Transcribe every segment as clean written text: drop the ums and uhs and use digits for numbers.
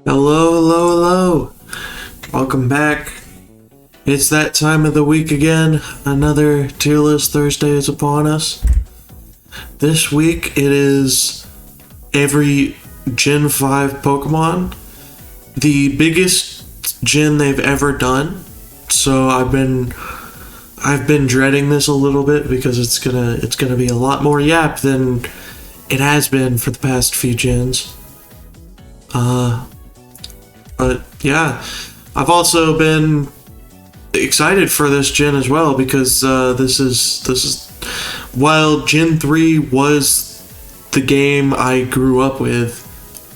Hello, hello, hello. Welcome back. It's that time of the week again. Another Tier List Thursday is upon us. This week it is every Gen 5 Pokemon. The biggest gen they've ever done. So I've been dreading this a little bit because it's gonna be a lot more yap than it has been for the past few gens. But yeah, I've also been excited for this gen as well because this is while Gen 3 was the game I grew up with,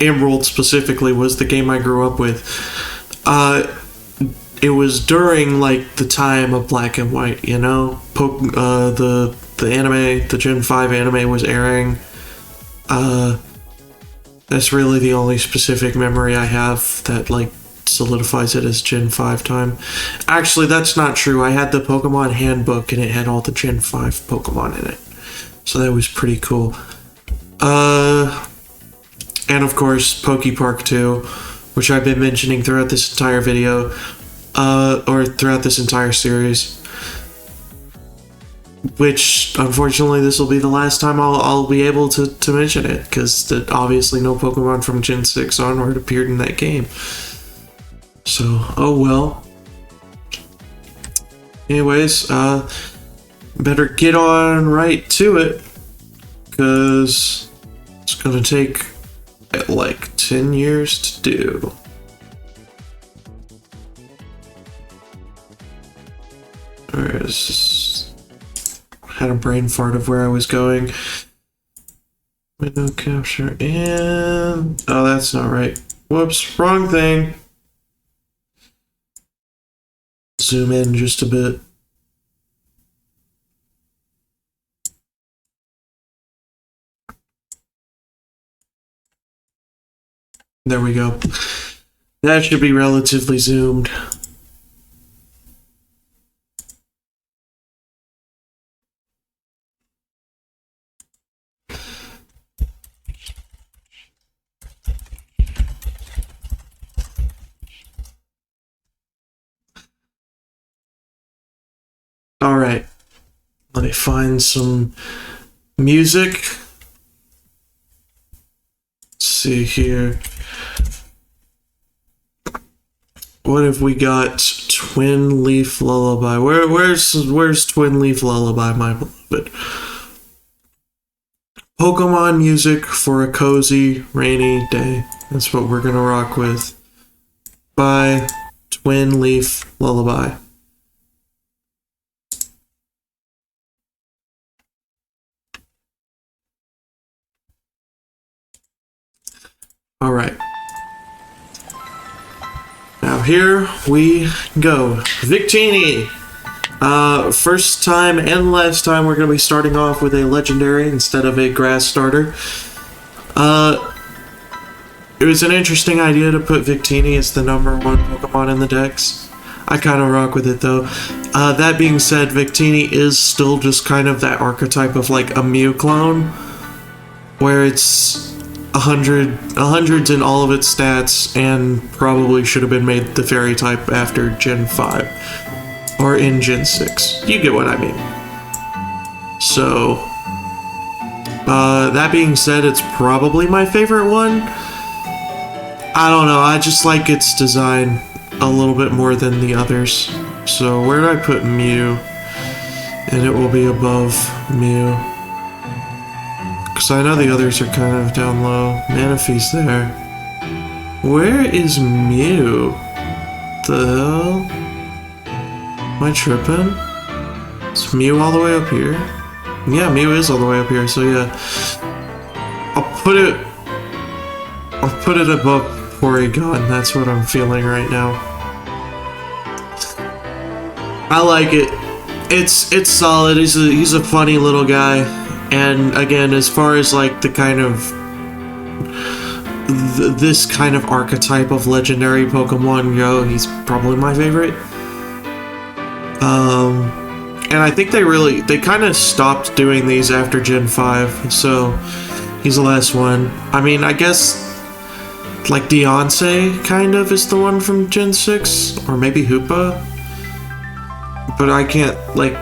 Emerald specifically was the game I grew up with. It was during like the time of Black and White, you know, the anime, the Gen 5 anime was airing. That's really the only specific memory I have that like solidifies it as Gen 5 time. Actually, that's not true. I had the Pokemon handbook and it had all the Gen 5 Pokemon in it. So that was pretty cool. And of course, PokePark 2, which I've been mentioning throughout this entire video, or throughout this entire series. Which, unfortunately, this will be the last time I'll be able to mention it, because obviously no Pokemon from Gen 6 onward appeared in that game. So, oh well. Anyways, better get on right to it, because it's gonna take like 10 years to do. Alright, had a brain fart of where I was going. Window capture and... oh, that's not right. Whoops, wrong thing. Zoom in just a bit. There we go. That should be relatively zoomed. Alright, let me find some music. Let's see here. What have we got? Twin Leaf Lullaby. Where's Twin Leaf Lullaby, my beloved? Pokemon music for a cozy, rainy day. That's what we're gonna rock with. By Twin Leaf Lullaby. Alright. Now here we go. Victini! First time and last time we're going to be starting off with a legendary instead of a grass starter. It was an interesting idea to put Victini as the #1 Pokemon in the dex. I kind of rock with it though. That being said, Victini is still just kind of that archetype of like a Mew clone, where it's 100s in all of its stats, and probably should have been made the fairy type after Gen 5 or in Gen 6. You get what I mean. So that being said, it's probably my favorite one. I don't know, I just like its design a little bit more than the others. So where do I put Mew? And it will be above Mew. Because I know the others are kind of down low. Manaphy's there. Where is Mew? The hell? Am I tripping? Is Mew all the way up here? Yeah, Mew is all the way up here, so yeah. I'll put it above Porygon. That's what I'm feeling right now. I like it. It's solid. He's a funny little guy. And again, as far as like the kind of this kind of archetype of legendary Pokemon go, he's probably my favorite. And I think they kind of stopped doing these after Gen 5, so he's the last one. I mean, I guess Like Beyonce, kind of, is the one from Gen 6, or maybe Hoopa. But I can't, like,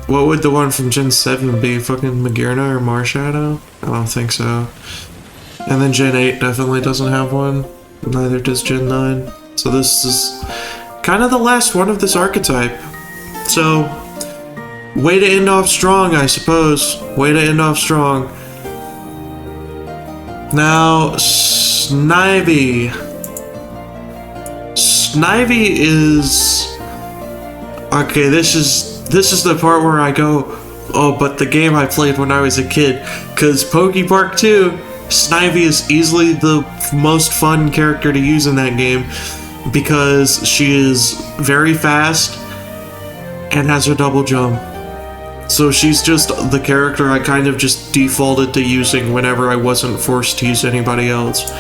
what would the one from Gen 7 be? Fucking Magearna or Marshadow? I don't think so. And then Gen 8 definitely doesn't have one. Neither does Gen 9. So this is kind of the last one of this archetype. So, way to end off strong, I suppose. Way to end off strong. Now, Snivy. Snivy is... Okay, this is the part where I go, oh, but the game I played when I was a kid. Because PokePark 2, Snivy is easily the most fun character to use in that game. Because she is very fast and has a double jump. So she's just the character I kind of just defaulted to using whenever I wasn't forced to use anybody else.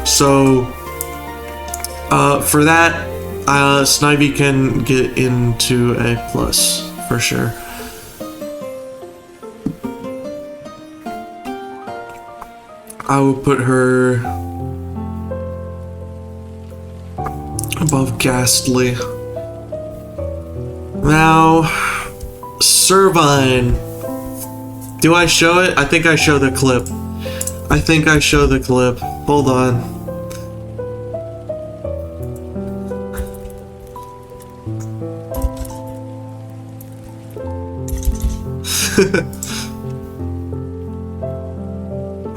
So, for that, Snivy can get into A+, for sure. I will put her above Ghastly. Now, Servine. Do I show it? I think I show the clip. I think I show the clip. Hold on.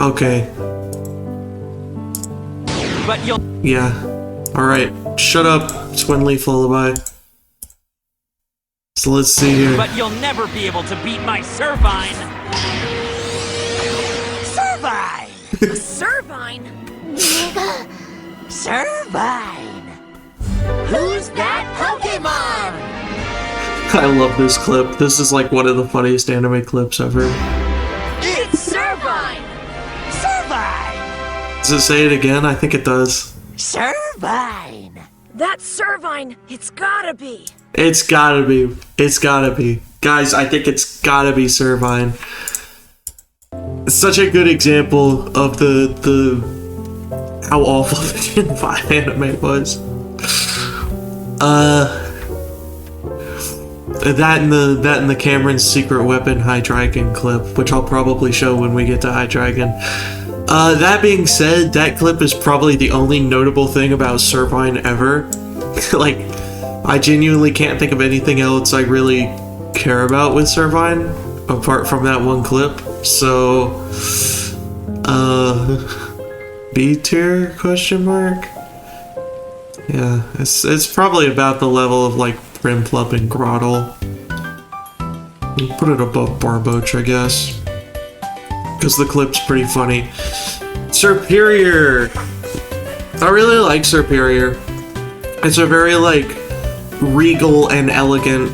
Okay. But you'll... Yeah. Alright. Shut up, Twinleaf Lullaby. So let's see here. But you'll never be able to beat my Servine! Servine! Servine? Servine! Who's that Pokemon? I love this clip. This is like one of the funniest anime clips ever. It's Servine! Servine! Does it say it again? I think it does. Servine! That's Servine! It's gotta be! It's gotta be. It's gotta be. Guys, I think it's gotta be Servine. It's such a good example of the how awful the Gen 5 anime was. That and the Cameron's secret weapon Hydreigon clip, which I'll probably show when we get to Hydreigon. That being said, that clip is probably the only notable thing about Servine ever. Like, I genuinely can't think of anything else I really care about with Servine, apart from that one clip. So, B tier, question mark? Yeah, it's probably about the level of, like, Brimplub and Grottle. Put it above Barboach, I guess. Because the clip's pretty funny. Superior! I really like Superior. It's a very, like, regal and elegant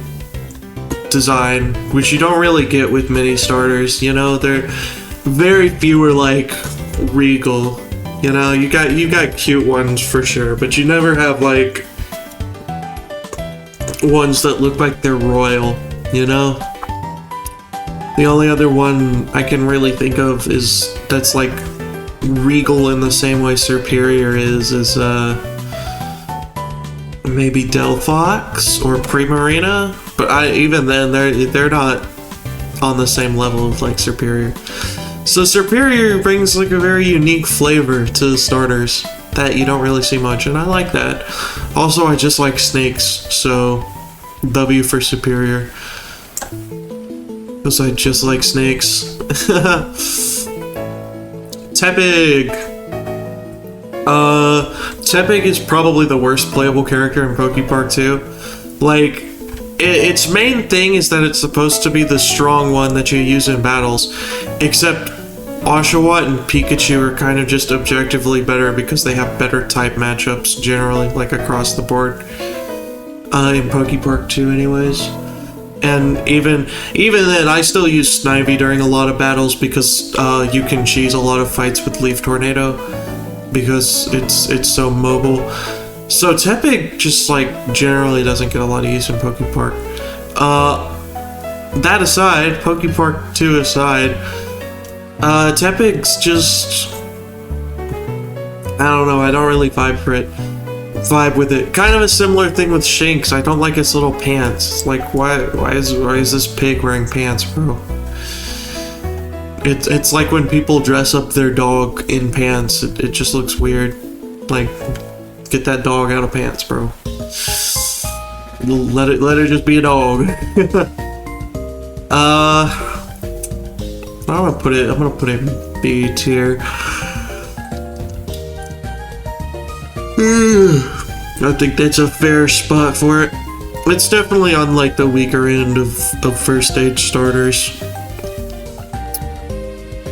design, which you don't really get with mini starters, you know? They're very few are, like, regal. You know, you got cute ones for sure, but you never have, like, ones that look like they're royal, you know? The only other one I can really think of is that's like regal in the same way Superior is maybe Delphox or Primarina, but even then they're not on the same level of like Superior. So Superior brings like a very unique flavor to the starters that you don't really see much, and I like that. Also, I just like snakes, so W for Superior. Because I just like snakes. Tepig! Tepig is probably the worst playable character in PokePark 2. Like, its main thing is that it's supposed to be the strong one that you use in battles. Except Oshawott and Pikachu are kind of just objectively better because they have better type matchups generally, like across the board. In PokePark 2 anyways. And even then, I still use Snivy during a lot of battles because you can cheese a lot of fights with Leaf Tornado because it's so mobile. So Tepig just like generally doesn't get a lot of use in PokePark. That aside, PokePark 2 aside, Tepig's just I don't know, I don't really vibe with it. Kind of a similar thing with Shanks. I don't like his little pants. It's like, why is this pig wearing pants, bro? It's like when people dress up their dog in pants. It just looks weird. Like, get that dog out of pants, bro. Let it just be a dog. I'm gonna put it in B tier. I think that's a fair spot for it. It's definitely on like the weaker end of first stage starters.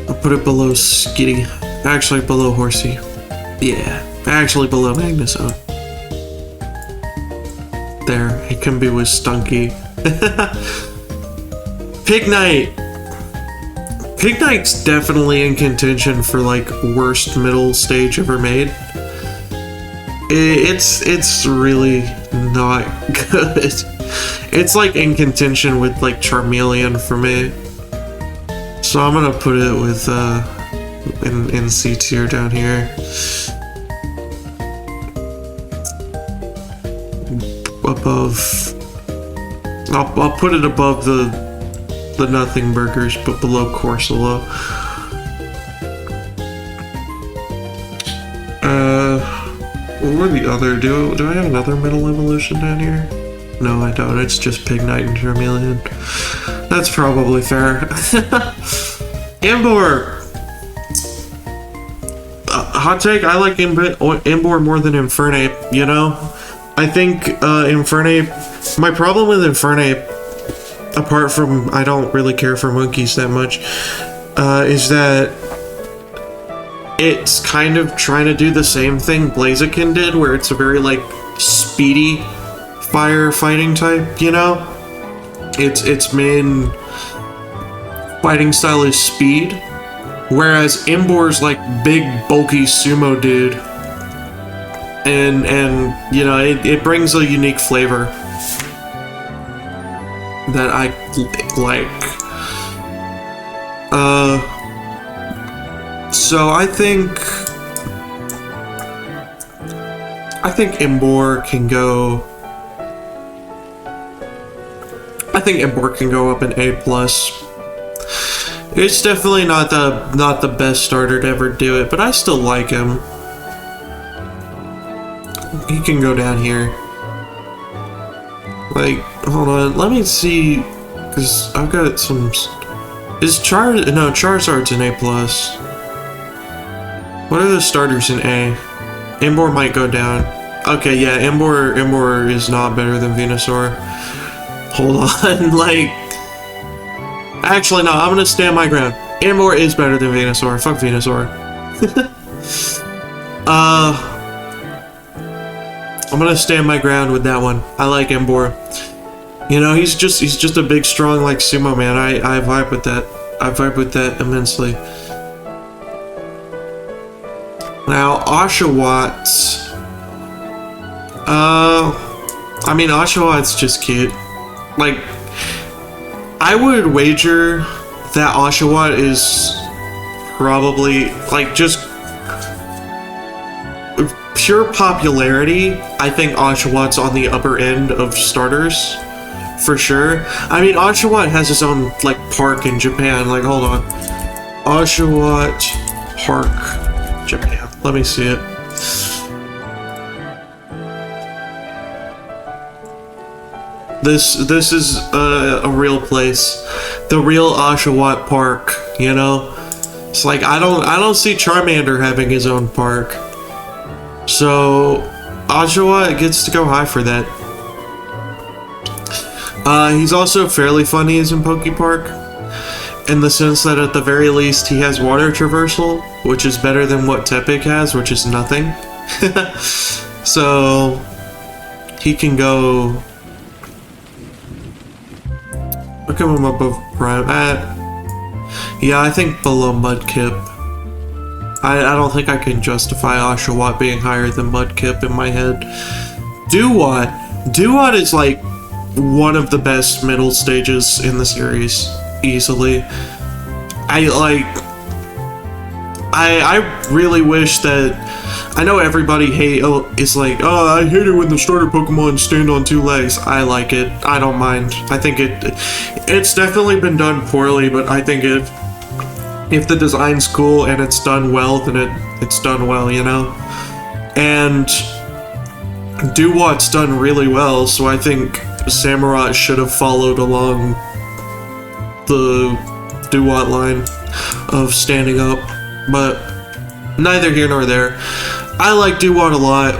I'll put it below Skitty. Actually below Horsey. Yeah, actually below Magnuson. There, he can be with Stunky. Pignite! Pignite's definitely in contention for like worst middle stage ever made. It's really not good. It's like in contention with like Charmeleon for me. So I'm gonna put it with in C tier down here. Above, I'll put it above the Nothing Burgers, but below Corsola. What are the other? Do I have another middle evolution down here? No, I don't. It's just Pignite and Charmeleon. That's probably fair. Emboar. Hot take. I like Emboar more than Infernape. You know, I think Infernape. My problem with Infernape, apart from I don't really care for monkeys that much, is that it's kind of trying to do the same thing Blaziken did, where it's a very like speedy firefighting type, you know? Its main fighting style is speed, whereas Emboar's like big bulky sumo dude. And you know, it brings a unique flavor that I like. So I think Emboar can go. I think Emboar can go up an A+. It's definitely not the best starter to ever do it, but I still like him. He can go down here. Like, hold on, let me see, because I've got some. No, Charizard's an A+. What are the starters in A? Emboar might go down. Okay, yeah, Emboar is not better than Venusaur. Hold on, like... Actually, no, I'm gonna stand my ground. Emboar is better than Venusaur. Fuck Venusaur. I'm gonna stand my ground with that one. I like Emboar. You know, he's just a big, strong, like, sumo man. I vibe with that. I vibe with that immensely. Now, Oshawott. I mean, Oshawot's just cute. Like, I would wager that Oshawott is probably, like, just pure popularity. I think Oshawott's on the upper end of starters, for sure. I mean, Oshawott has his own, like, park in Japan. Like, hold on. Oshawott Park, Japan. Let me see it. This is a real place, the real Oshawott Park. You know, it's like I don't see Charmander having his own park, so Oshawott gets to go high for that. He's also fairly funny as in PokePark, in the sense that at the very least he has water traversal, which is better than what Tepig has, which is nothing. So he can go. Look at him above Prime. Yeah, I think below Mudkip. I don't think I can justify Oshawott being higher than Mudkip in my head. Duat is like one of the best middle stages in the series, easily. I really wish that, I know everybody is like, oh, I hate it when the starter Pokemon stand on two legs. I like it. I don't mind. I think it's definitely been done poorly, but I think if the design's cool and it's done well, then it's done well, you know? And Duwat's done really well, so I think Samurott should have followed along the Duwat line of standing up, but neither here nor there. I like Duwat a lot.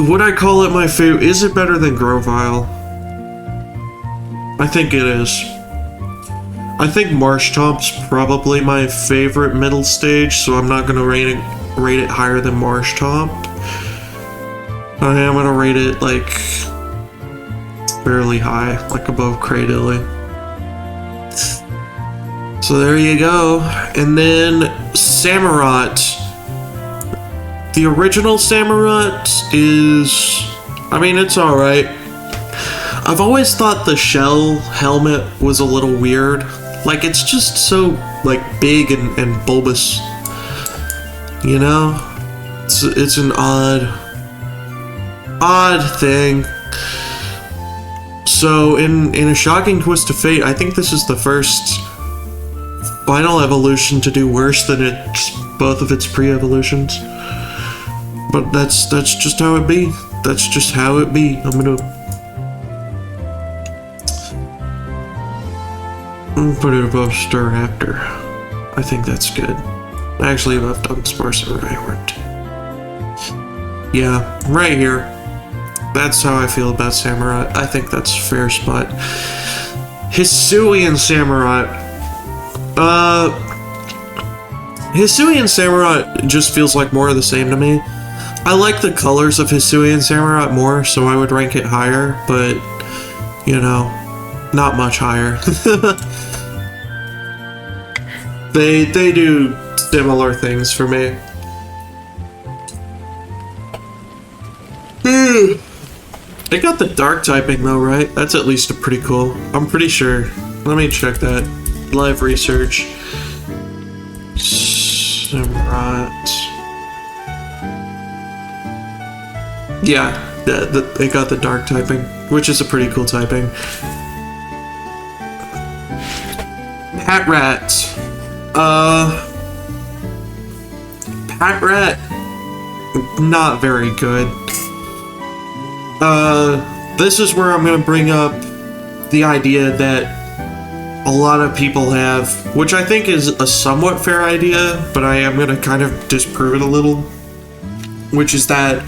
Would I call it my favorite? Is it better than Grovyle? I think it is. I think Marshtomp's probably my favorite middle stage, so I'm not gonna rate it higher than Marshtomp. I am gonna rate it like fairly high, like above Cradily. So there you go. And then Samurott. The original Samurott is, I mean, it's alright. I've always thought the shell helmet was a little weird. Like, it's just so, like, big and bulbous. You know? It's an odd thing. So, in a shocking twist of fate, I think this is the first final evolution to do worse than both of its pre-evolutions. But that's just how it be. That's just how it be. I'm gonna put it above Staraptor. I think that's good. Actually, above Dunsparce and Rhyhorn. Yeah, right here. That's how I feel about Samurott. I think that's a fair spot. Hisuian Samurott. Hisuian Samurott just feels like more of the same to me. I like the colors of Hisuian Samurott more, so I would rank it higher, but, you know, not much higher. They do similar things for me. They got the dark typing though, right? That's at least a pretty cool. I'm pretty sure. Let me check that. Live research. Samurott. Yeah, they got the dark typing, which is a pretty cool typing. Patrat. Patrat, not very good. This is where I'm gonna bring up the idea that a lot of people have, which I think is a somewhat fair idea, but I am gonna kind of disprove it a little, which is that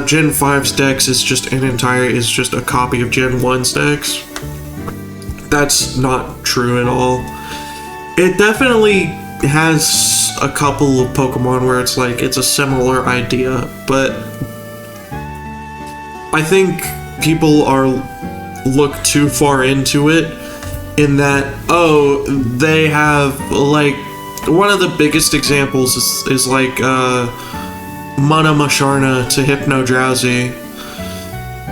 Gen 5's Dex is just a copy of Gen 1's Dex. That's not true at all. It definitely has a couple of Pokemon where it's like, it's a similar idea, but I think people look too far into it in that, oh, they have, like, one of the biggest examples is like, Mana Masharna to Hypno Drowsy,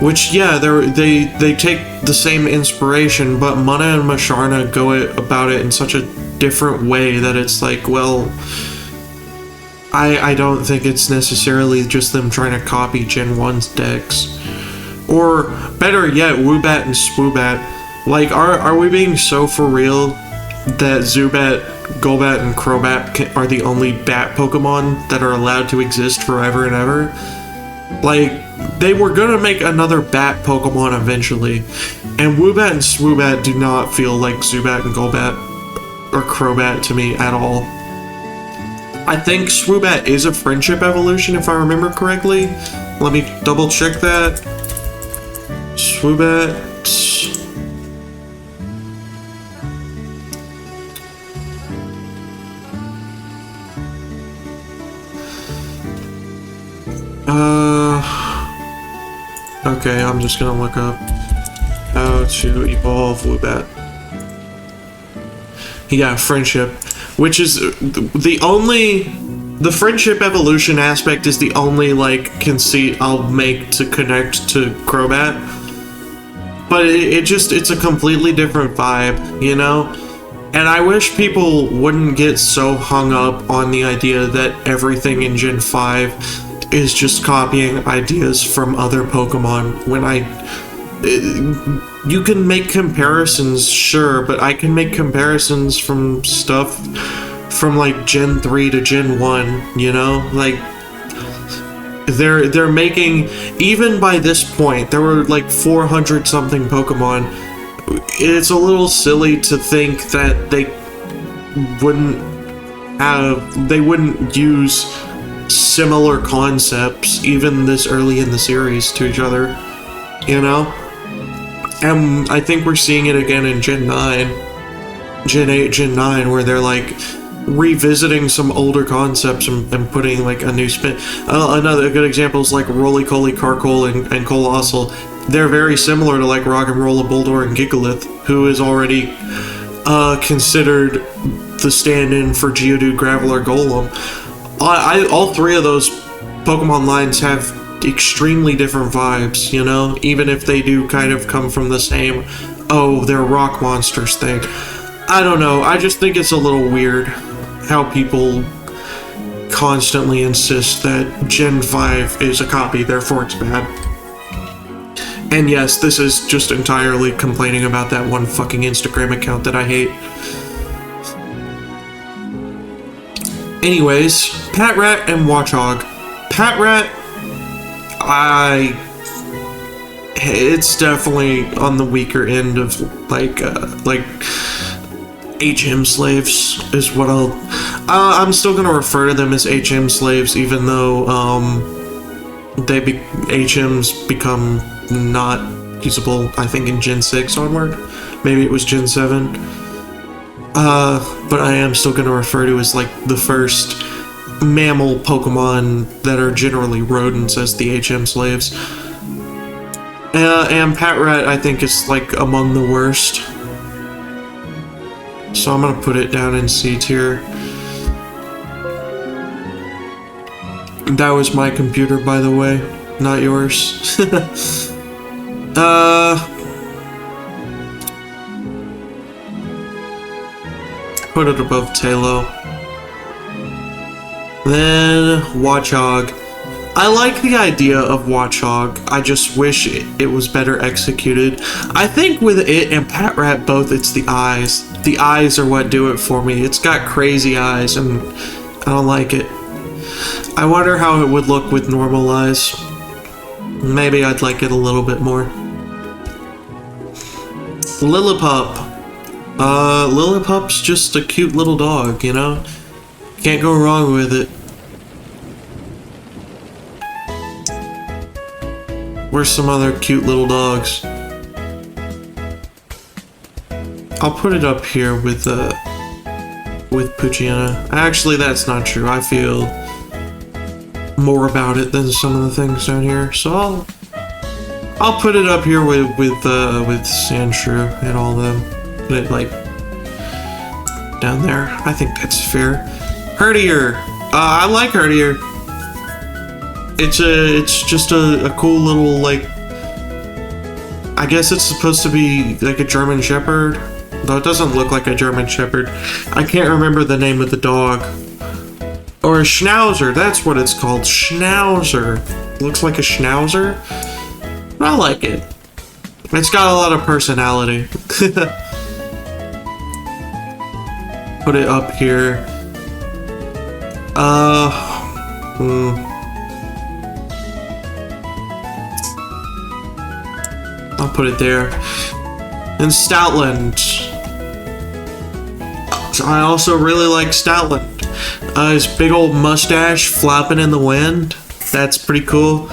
which, yeah, they take the same inspiration, but Mana and Masharna go about it in such a different way that it's like, well, I don't think it's necessarily just them trying to copy Gen 1's Dex. Or, better yet, Woobat and Swoobat. Like, are we being so for real that Zubat, Golbat, and Crobat are the only bat Pokemon that are allowed to exist forever and ever? Like, they were gonna make another bat Pokemon eventually, and Woobat and Swoobat do not feel like Zubat and Golbat or Crobat to me at all. I think Swoobat is a friendship evolution, if I remember correctly. Let me double check that. Swoobat. Okay, I'm just gonna look up how to evolve Woobat. Yeah, friendship, which is the friendship evolution aspect is the only, like, conceit I'll make to connect to Crobat. but it's a completely different vibe, you know? And I wish people wouldn't get so hung up on the idea that everything in Gen 5 is just copying ideas from other Pokemon. You can make comparisons, sure, but I can make comparisons from stuff from like Gen 3 to Gen 1, you know? Like, they're making, even by this point, there were like 400 something Pokemon. It's a little silly to think that they wouldn't use similar concepts even this early in the series to each other, you know? And I think we're seeing it again in Gen 9, Gen 8, Gen 9, where they're like revisiting some older concepts and putting like a new spin. Another good example is like Roly-Coly, Carkol, and Colossal. They're very similar to like Rock'n'Rolla, Boldore, and Gigalith, who is already considered the stand-in for Geodude, Graveler, Golem. All three of those Pokemon lines have extremely different vibes, you know? Even if they do kind of come from the same, oh, they're rock monsters thing. I don't know, I just think it's a little weird how people constantly insist that Gen 5 is a copy, therefore it's bad. And yes, this is just entirely complaining about that one fucking Instagram account that I hate. Anyways, Patrat and Watchog. Patrat, it's definitely on the weaker end of like HM slaves is what I'm still gonna refer to them as HM slaves, even though HMs become not usable, I think, in Gen 6 onward. Maybe it was Gen 7. But I am still going to refer to as like the first mammal Pokemon that are generally rodents as the HM slaves. And Patrat, I think, is like among the worst. So I'm going to put it down in C tier. That was my computer, by the way, not yours. Put it above Tailo. Then Watchog. I like the idea of Watchog. I just wish it was better executed. I think with it and Patrat both, it's the eyes. The eyes are what do it for me. It's got crazy eyes and I don't like it. I wonder how it would look with normal eyes. Maybe I'd like it a little bit more. Lillipup. Lillipup's just a cute little dog, you know? Can't go wrong with it. Where's some other cute little dogs? I'll put it up here with Poochyena. Actually, that's not true. I feel more about it than some of the things down here, so I'll put it up here with Sandshrew and all them. Put it like down there. I think that's fair. Herdier. I like Herdier. It's just a cool little, like, I guess it's supposed to be like a German Shepherd, though it doesn't look like a German Shepherd. I can't remember the name of the dog. Or a Schnauzer, that's what it's called. Schnauzer. Looks like a Schnauzer. I like it. It's got a lot of personality. Put it up here. I'll put it there. And Stoutland. I also really like Stoutland. His big old mustache flapping in the wind. That's pretty cool.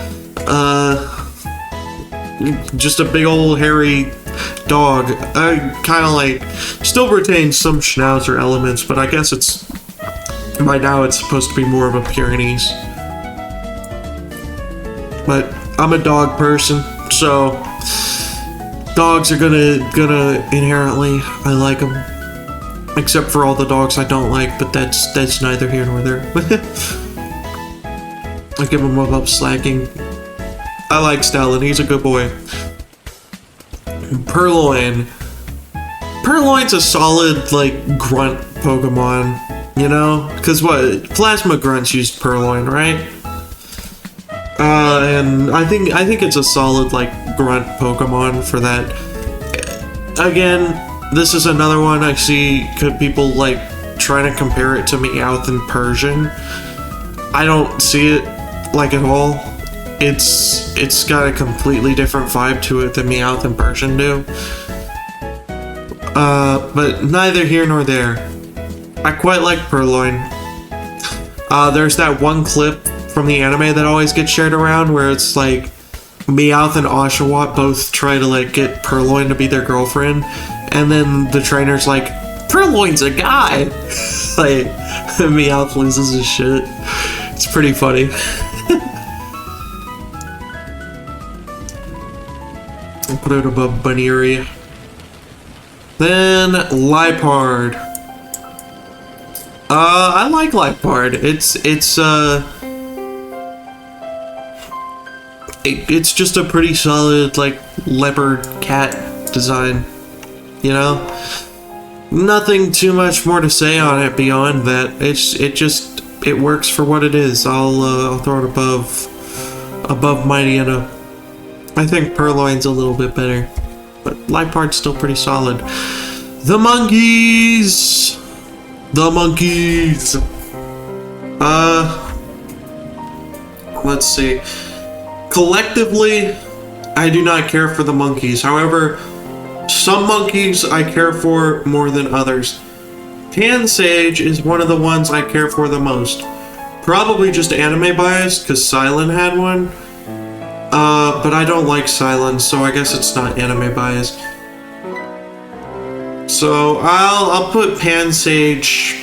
Just a big old hairy dog. Kind of like, still retains some Schnauzer elements, but I guess it's, by now it's supposed to be more of a Pyrenees. But I'm a dog person, so dogs are gonna inherently, I like them. Except for all the dogs I don't like, but that's neither here nor there. I give him up slacking. I like Stalin, he's a good boy. Purloin. Purloin's a solid, like, grunt Pokemon, you know? Because what? Plasma Grunts used Purloin, right? And I think it's a solid, like, grunt Pokemon for that. Again, this is another one I see people, like, trying to compare it to Meowth and Persian. I don't see it, like, at all. It's got a completely different vibe to it than Meowth and Persian do. But neither here nor there. I quite like Purloin. There's that one clip from the anime that always gets shared around where it's like Meowth and Oshawott both try to like get Purloin to be their girlfriend, and then the trainer's like, Purloin's a guy! Like, Meowth loses his shit. It's pretty funny. I'll put it above Buneary. Then Liepard. I like Liepard. It's just a pretty solid, like, leopard cat design, you know? Nothing too much more to say on it beyond that. It works for what it is. I'll throw it above Mightyena. I think Purloin's a little bit better, but Liepard's still pretty solid. The monkeys! Let's see. Collectively, I do not care for the monkeys. However, some monkeys I care for more than others. Pansage is one of the ones I care for the most. Probably just anime bias, because Silent had one. But I don't like Silent, so I guess it's not anime bias. So I'll put Pansage.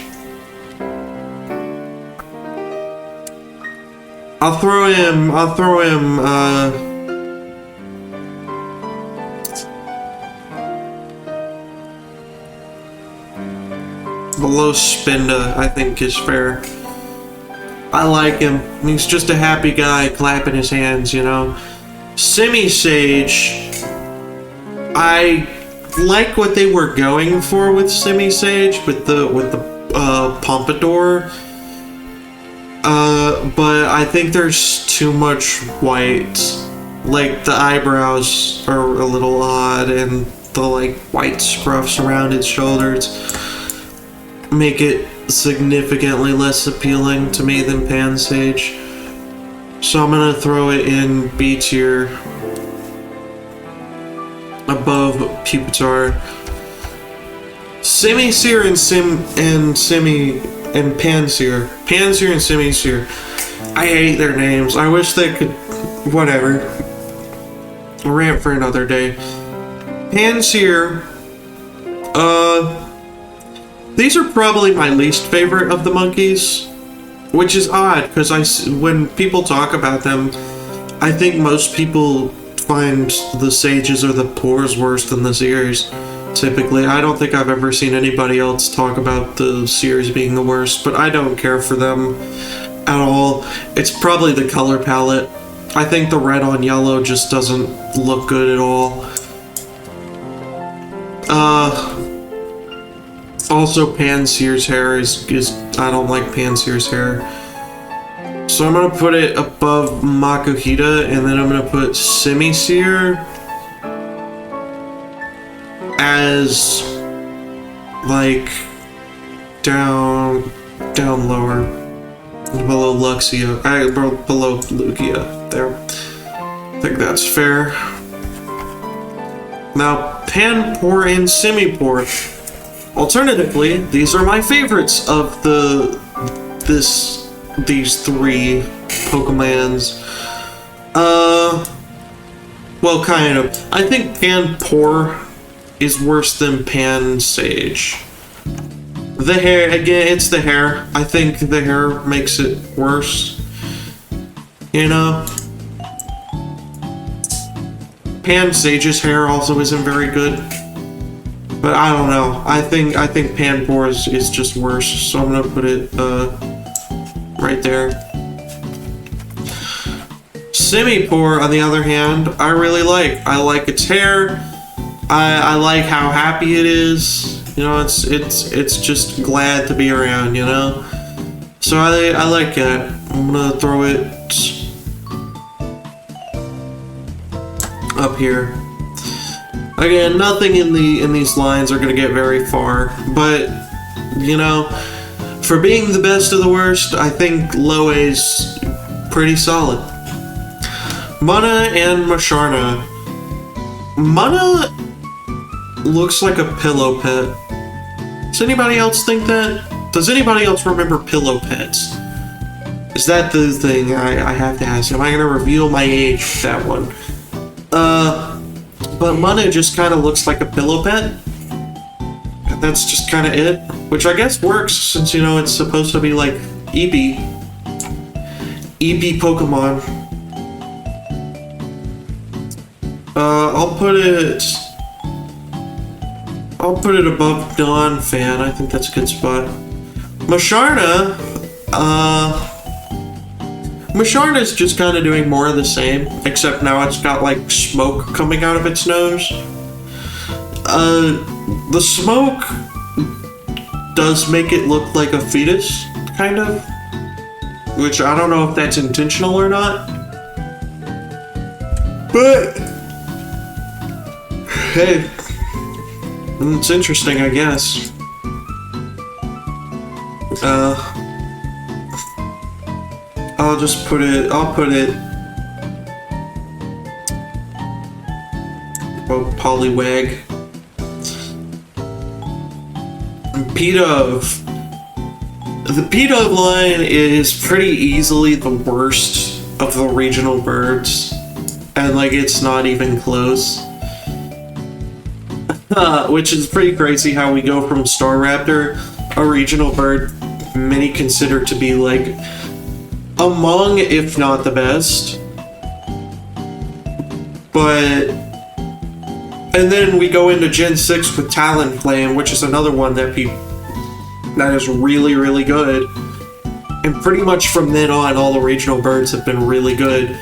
I'll throw him below Spinda, I think is fair. I like him. He's just a happy guy clapping his hands, you know. Simisage, I like what they were going for with Simisage, with the Pompadour. But I think there's too much white. Like, the eyebrows are a little odd, and the, like, white scruffs around its shoulders make it significantly less appealing to me than Pansage. So I'm gonna throw it in B tier above Pupitar. Simisear and Pansear. Pansear and Simisear. I hate their names. I wish they could... whatever. Rant for another day. Pansear. These are probably my least favorite of the monkeys. Which is odd, because when people talk about them, I think most people find the Sages or the Pores worse than the Seers. Typically, I don't think I've ever seen anybody else talk about the Seers being the worst, but I don't care for them at all. It's probably the color palette. I think the red on yellow just doesn't look good at all. Also, Pansear's hair is I don't like Pansear's hair. So I'm gonna put it above Makuhita, and then I'm gonna put Simisear as, like, down lower, below Luxia, below Lugia. There, I think that's fair. Now, Panpour and Simipore. Alternatively, these are my favorites of these three Pokemons. Well, kind of. I think Panpour is worse than Pansage. The hair, again, it's the hair. I think the hair makes it worse. You know? Pansage's hair also isn't very good. But I don't know. I think Panpour is just worse, so I'm gonna put it right there. Simipour, on the other hand, I really like. I like its hair. I like how happy it is. You know, it's just glad to be around, you know? So I like that. I'm gonna throw it up here. Again, nothing in these lines are gonna get very far, but you know, for being the best of the worst, I think low A's pretty solid. Mana and Masharna. Mana looks like a pillow pet. Does anybody else think that? Does anybody else remember pillow pets? Is that the thing I have to ask? Am I gonna reveal my age with that one? But Mana just kind of looks like a pillow pet. And that's just kind of it. Which I guess works since, you know, it's supposed to be like Eevee. Eevee Pokemon. I'll put it above Dawn Fan. I think that's a good spot. Masharna, Masharna's just kind of doing more of the same, except now it's got like smoke coming out of its nose. The smoke does make it look like a fetus, kind of, which I don't know if that's intentional or not. But hey, it's interesting, I guess. I'll put it oh, Poliwag. P-Dove. The P-Dove line is pretty easily the worst of the regional birds, and like it's not even close. Which is pretty crazy how we go from Staraptor, a regional bird many consider to be like among, if not the best. But and then we go into Gen 6 with Talonflame, which is another one that is really, really good. And pretty much from then on, all the regional birds have been really good.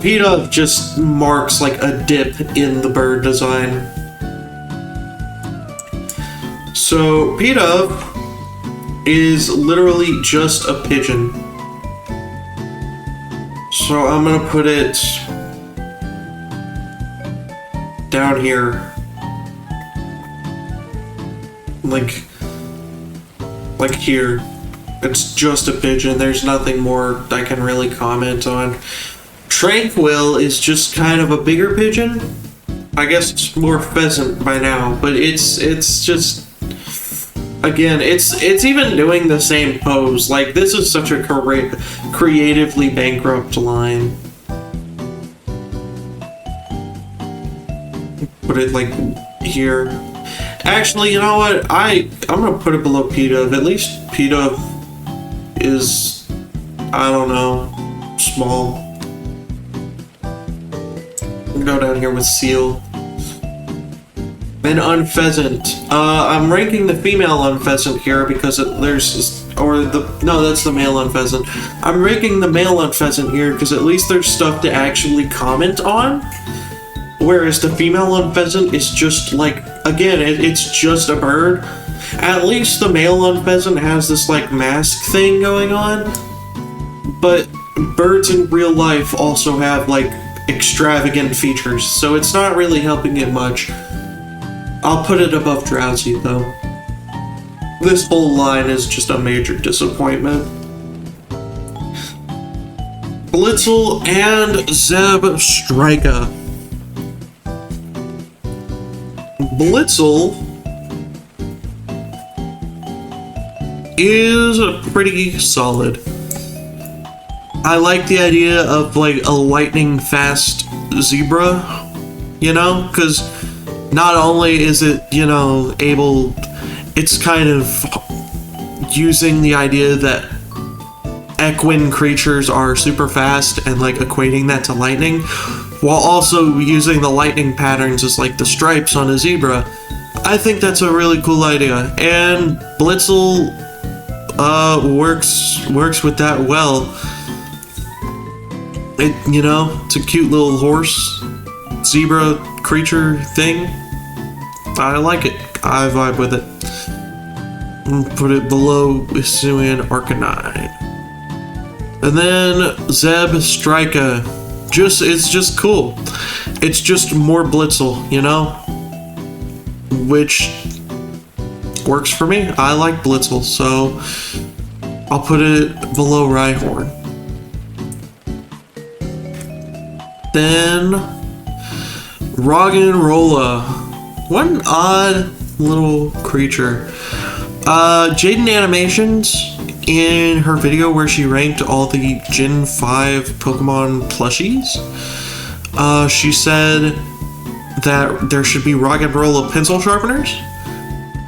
P-Dove just marks like a dip in the bird design. So P-Dove is literally just a pigeon. So I'm gonna put it down here. Like here. It's just a pigeon. There's nothing more I can really comment on. Tranquil is just kind of a bigger pigeon. I guess it's more pheasant by now, but it's just, again, it's even doing the same pose. Like, this is such a creatively bankrupt line. Put it like here. Actually, you know what? I'm gonna put it below P-Dove. At least P-Dove is, I don't know, small. Go down here with Seal. Then Unpheasant. I'm ranking the female Unpheasant here because no, that's the male Unpheasant. I'm ranking the male Unpheasant here because at least there's stuff to actually comment on. Whereas the female Unpheasant is just like, again, it's just a bird. At least the male Unpheasant has this like mask thing going on. But birds in real life also have like extravagant features, so it's not really helping it much. I'll put it above Drowsy though. This whole line is just a major disappointment. Blitzel and Zeb Strika. Blitzel is pretty solid. I like the idea of like a lightning fast zebra, you know, because not only is it, you know, it's kind of using the idea that equine creatures are super fast and like equating that to lightning, while also using the lightning patterns as like the stripes on a zebra. I think that's a really cool idea, and Blitzel works with that well. You know, it's a cute little horse, zebra creature thing. I like it. I vibe with it. Put it below Isuian Arcanine. And then Zeb Strika. It's just cool. It's just more Blitzel, you know? Which works for me. I like Blitzel, so I'll put it below Rhyhorn. Then Roggenrola. What an odd little creature. Jaden Animations, in her video where she ranked all the Gen 5 Pokemon plushies, she said that there should be Roggenrola pencil sharpeners,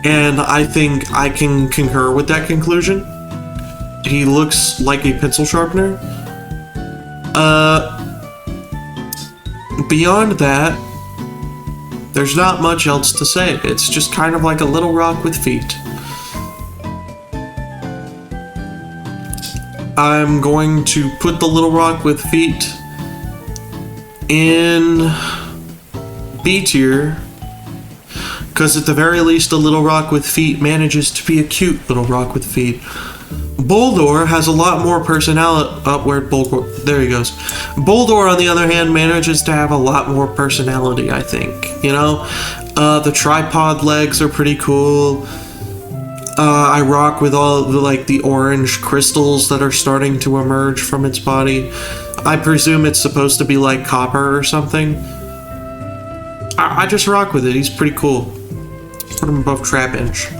and I think I can concur with that conclusion. He looks like a pencil sharpener. Beyond that, there's not much else to say. It's just kind of like a little rock with feet. I'm going to put the little rock with feet in B tier, because at the very least a little rock with feet manages to be a cute little rock with feet. Boldore has a lot more personality. There he goes. Boldore, on the other hand, manages to have a lot more personality, I think. You know? The tripod legs are pretty cool. I rock with all the orange crystals that are starting to emerge from its body. I presume it's supposed to be like copper or something. I just rock with it. He's pretty cool. Put him above Trapinch.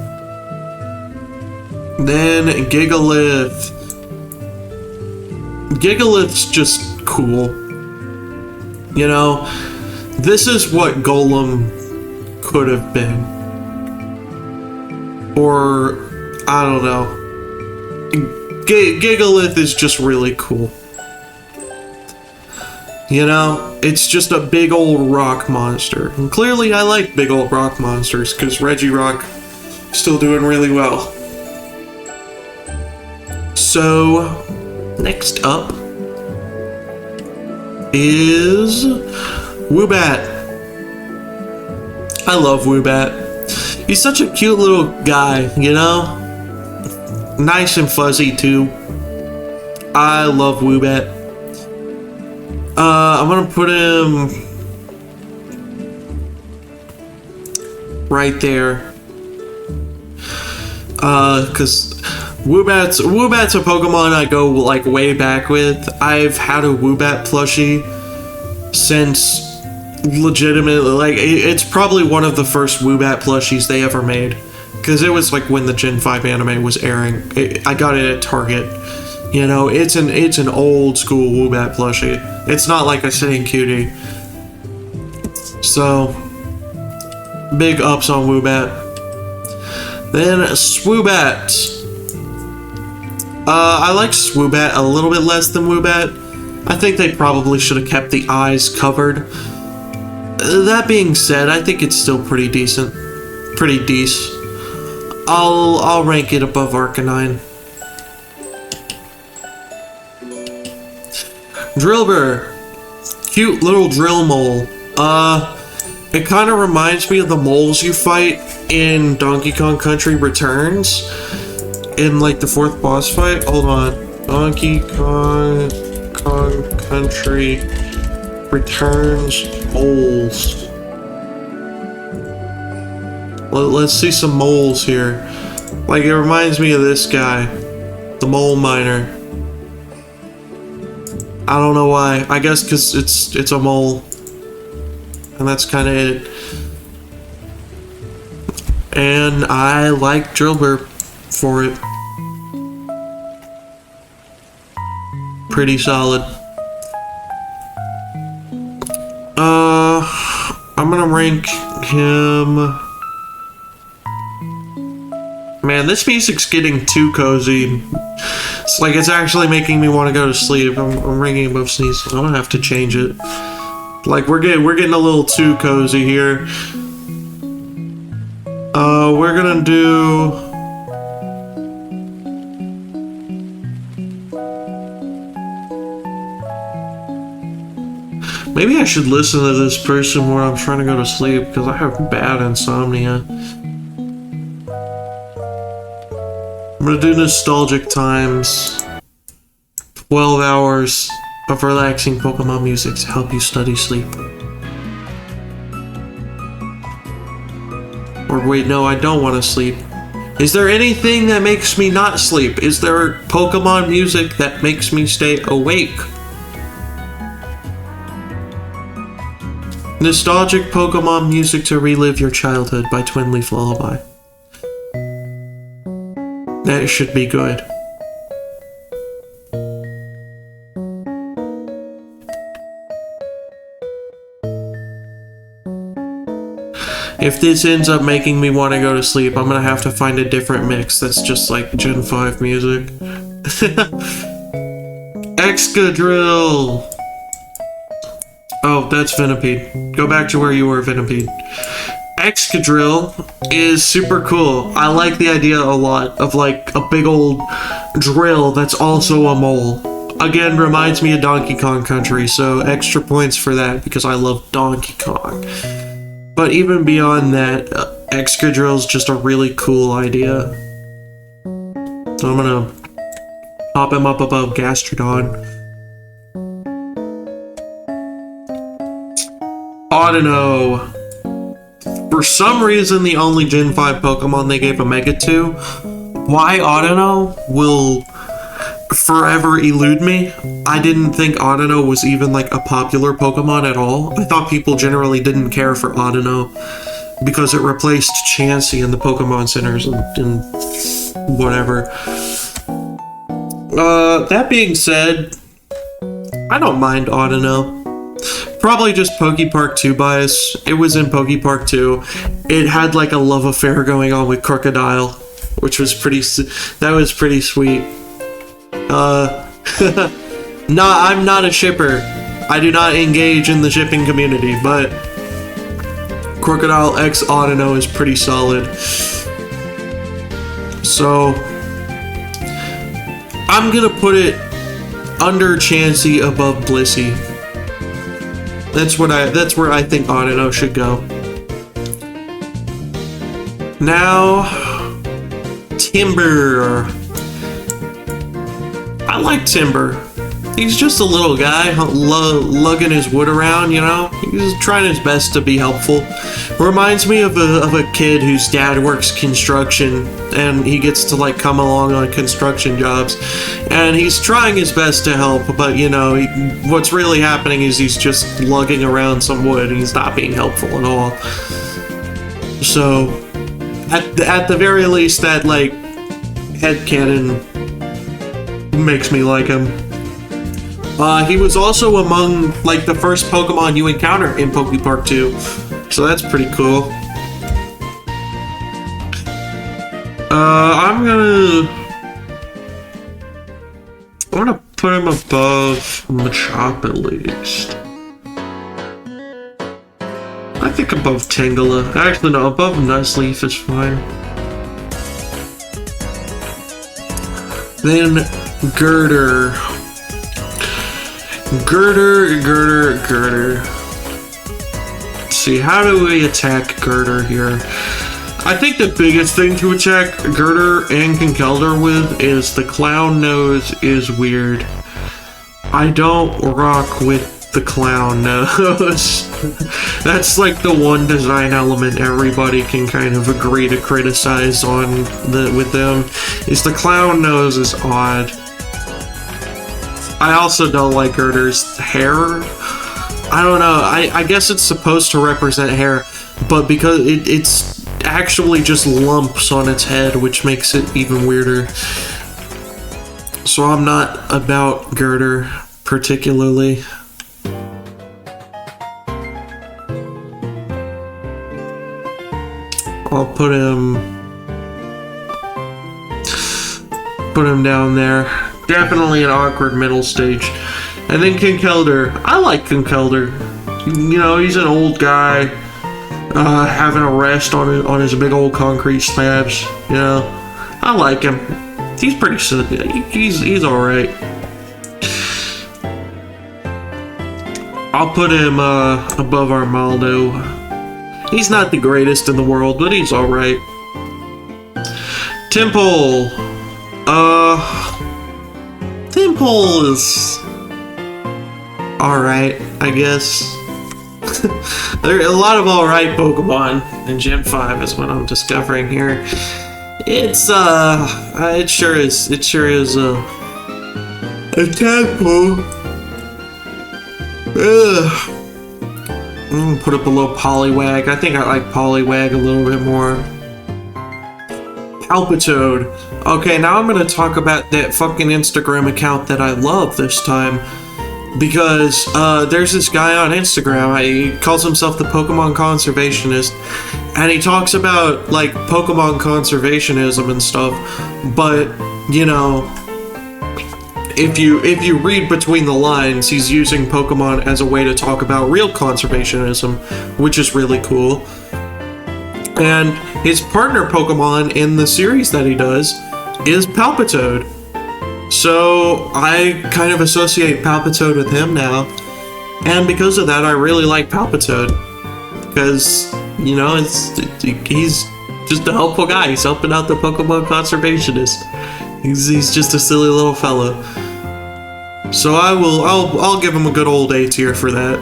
Then Gigalith. Gigalith's just cool. You know, this is what Golem could have been. Or, I don't know. Gigalith is just really cool. You know, it's just a big old rock monster. And clearly I like big old rock monsters, because Regirock still doing really well. So, next up is Woobat. I love Woobat. He's such a cute little guy, you know? Nice and fuzzy, too. I love Woobat. I'm gonna put him right there. Cause Woobat's a Pokemon I go like way back with. I've had a Woobat plushie since legitimately, like, it's probably one of the first Woobat plushies they ever made, because it was like when the Gen 5 anime was airing. I got it at Target. You know, it's an old school Woobat plushie. It's not like a sitting cutie. So, big ups on Woobat. Then Swoobat. I like Swoobat a little bit less than Woobat. I think they probably should have kept the eyes covered. That being said, I think it's still pretty decent. Pretty decent. I'll rank it above Arcanine. Drillbur. Cute little drill mole. It kind of reminds me of the moles you fight in Donkey Kong Country Returns. In like the 4th boss fight. Hold on. Donkey Kong Country Returns moles. Let's see some moles here. Like, it reminds me of this guy, the mole miner. I don't know why. I guess because it's a mole, and that's kind of it. And I like Drillbur for it. Pretty solid. I'm gonna rank him. Man, this music's getting too cozy. It's like it's actually making me want to go to sleep. I'm ranking above Sneeze. I'm gonna have to change it. Like we're getting a little too cozy here. We're gonna do. Maybe Maybe I should listen to this person when I'm trying to go to sleep, because I have bad insomnia. I'm gonna do nostalgic times. 12 hours of relaxing Pokemon music to help you study sleep. Or wait, no, I don't want to sleep. Is there anything that makes me not sleep? Is there Pokemon music that makes me stay awake? Nostalgic Pokemon music to relive your childhood by Twin Leaf Lullaby. That should be good. If this ends up making me want to go to sleep, I'm gonna have to find a different mix that's just like Gen 5 music. Excadrill! Oh, that's Venipede. Go back to where you were, Venipede. Excadrill is super cool. I like the idea a lot of like a big old drill that's also a mole. Again, reminds me of Donkey Kong Country, so extra points for that because I love Donkey Kong. But even beyond that, Excadrill is just a really cool idea. So I'm gonna pop him up above Gastrodon. Audino. For some reason, the only Gen 5 Pokemon they gave a Mega to. Why Audino will forever elude me. I didn't think Audino was even like a popular Pokemon at all. I thought people generally didn't care for Audino because it replaced Chansey in the Pokemon centers and whatever. That being said, I don't mind Audino. Probably just PokePark 2 bias. It was in PokePark 2. It had like a love affair going on with Crocodile, which was pretty sweet. I'm not a shipper. I do not engage in the shipping community, but Crocodile X Audino is pretty solid. So I'm gonna put it under Chansey, above Blissey. That's where I think Audino should go. Now, Timber. I like Timber. He's just a little guy lugging his wood around, you know? He's trying his best to be helpful. Reminds me of a kid whose dad works construction and he gets to like come along on construction jobs. And he's trying his best to help, but you know, what's really happening is he's just lugging around some wood and he's not being helpful at all. So, at the very least, that like headcanon makes me like him. He was also among like the first Pokemon you encounter in PokePark 2, so that's pretty cool. I'm gonna put him above Machop at least. I think above Tangela. Actually, no, above Nuzleaf is fine. Then Girder. Girder. Let's see, how do we attack Girder here? I think the biggest thing to attack Girder and Conkeldurr with is the clown nose is weird. I don't rock with the clown nose. That's like the one design element everybody can kind of agree to criticize with them, is the clown nose is odd. I also don't like Girder's hair. I don't know, I guess it's supposed to represent hair, but because it's actually just lumps on its head, which makes it even weirder. So I'm not about Girder particularly. I'll put him down there. Definitely an awkward middle stage. And then Conkeldurr. I like Conkeldurr. You know, he's an old guy having a rest on his big old concrete slabs. You know, I like him. He's pretty silly. He's all right. I'll put him above Armaldo. He's not the greatest in the world, but he's alright. Temple. Temple is alright, I guess. There are a lot of alright Pokemon in Gen 5 is what I'm discovering here. It's it sure is a tadpole. Ugh. I'm gonna put it below Poliwag. I think I like Poliwag a little bit more. Palpitoad. Okay, now I'm gonna talk about that fucking Instagram account that I love this time. Because there's this guy on Instagram, he calls himself the Pokemon Conservationist, and he talks about like Pokemon conservationism and stuff, but you know, if you read between the lines, he's using Pokemon as a way to talk about real conservationism, which is really cool. And his partner Pokemon in the series that he does is Palpitoad. So I kind of associate Palpitoad with him now, and because of that, I really like Palpitoad because you know he's just a helpful guy. He's helping out the Pokemon conservationist. He's just a silly little fellow. So I'll give him a good old A tier for that.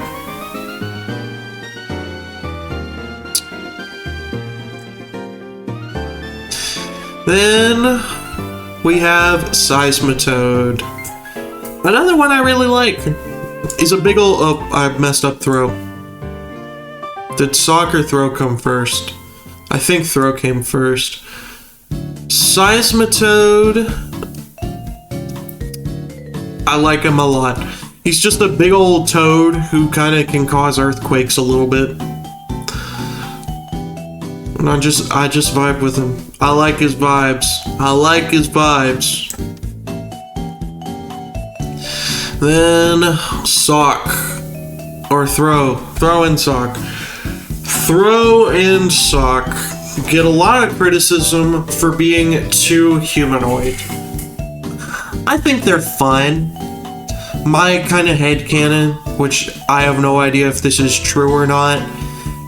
Then we have Seismitoad. Another one I really like is a big ol'... Oh, I messed up throw. Did Sock or Throw come first? I think Throw came first. Seismitoad. I like him a lot. He's just a big old toad who kind of can cause earthquakes a little bit. And I just vibe with him. I like his vibes. Then Sock or Throw and Sock. Throw and Sock get a lot of criticism for being too humanoid. I think they're fine. My kind of headcanon, which I have no idea if this is true or not,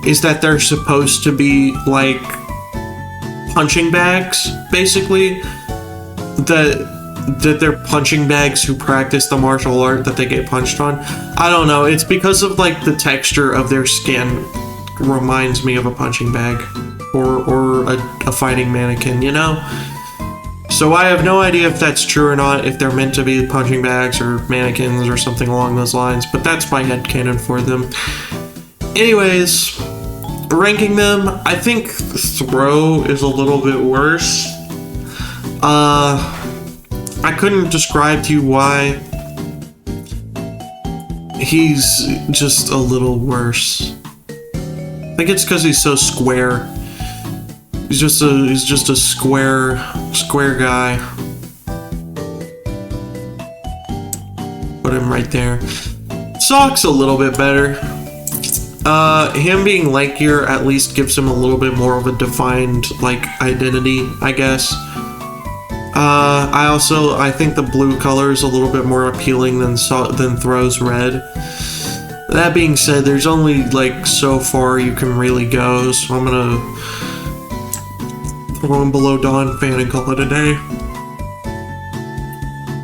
is that they're supposed to be like punching bags, basically. That they're punching bags who practice the martial art that they get punched on. I don't know, it's because of like the texture of their skin reminds me of a punching bag or a fighting mannequin, you know? So I have no idea if that's true or not, if they're meant to be punching bags or mannequins or something along those lines, but that's my headcanon for them. Anyways, ranking them, I think Throw is a little bit worse. I couldn't describe to you why. He's just a little worse. I think it's because he's so square. He's just a square guy. Put him right there. Sock's a little bit better. Him being lankier at least gives him a little bit more of a defined, like, identity, I guess. I think the blue color is a little bit more appealing than Throw's red. That being said, there's only, like, so far you can really go, so I'm gonna throw him below Dawn Fan and call it a day.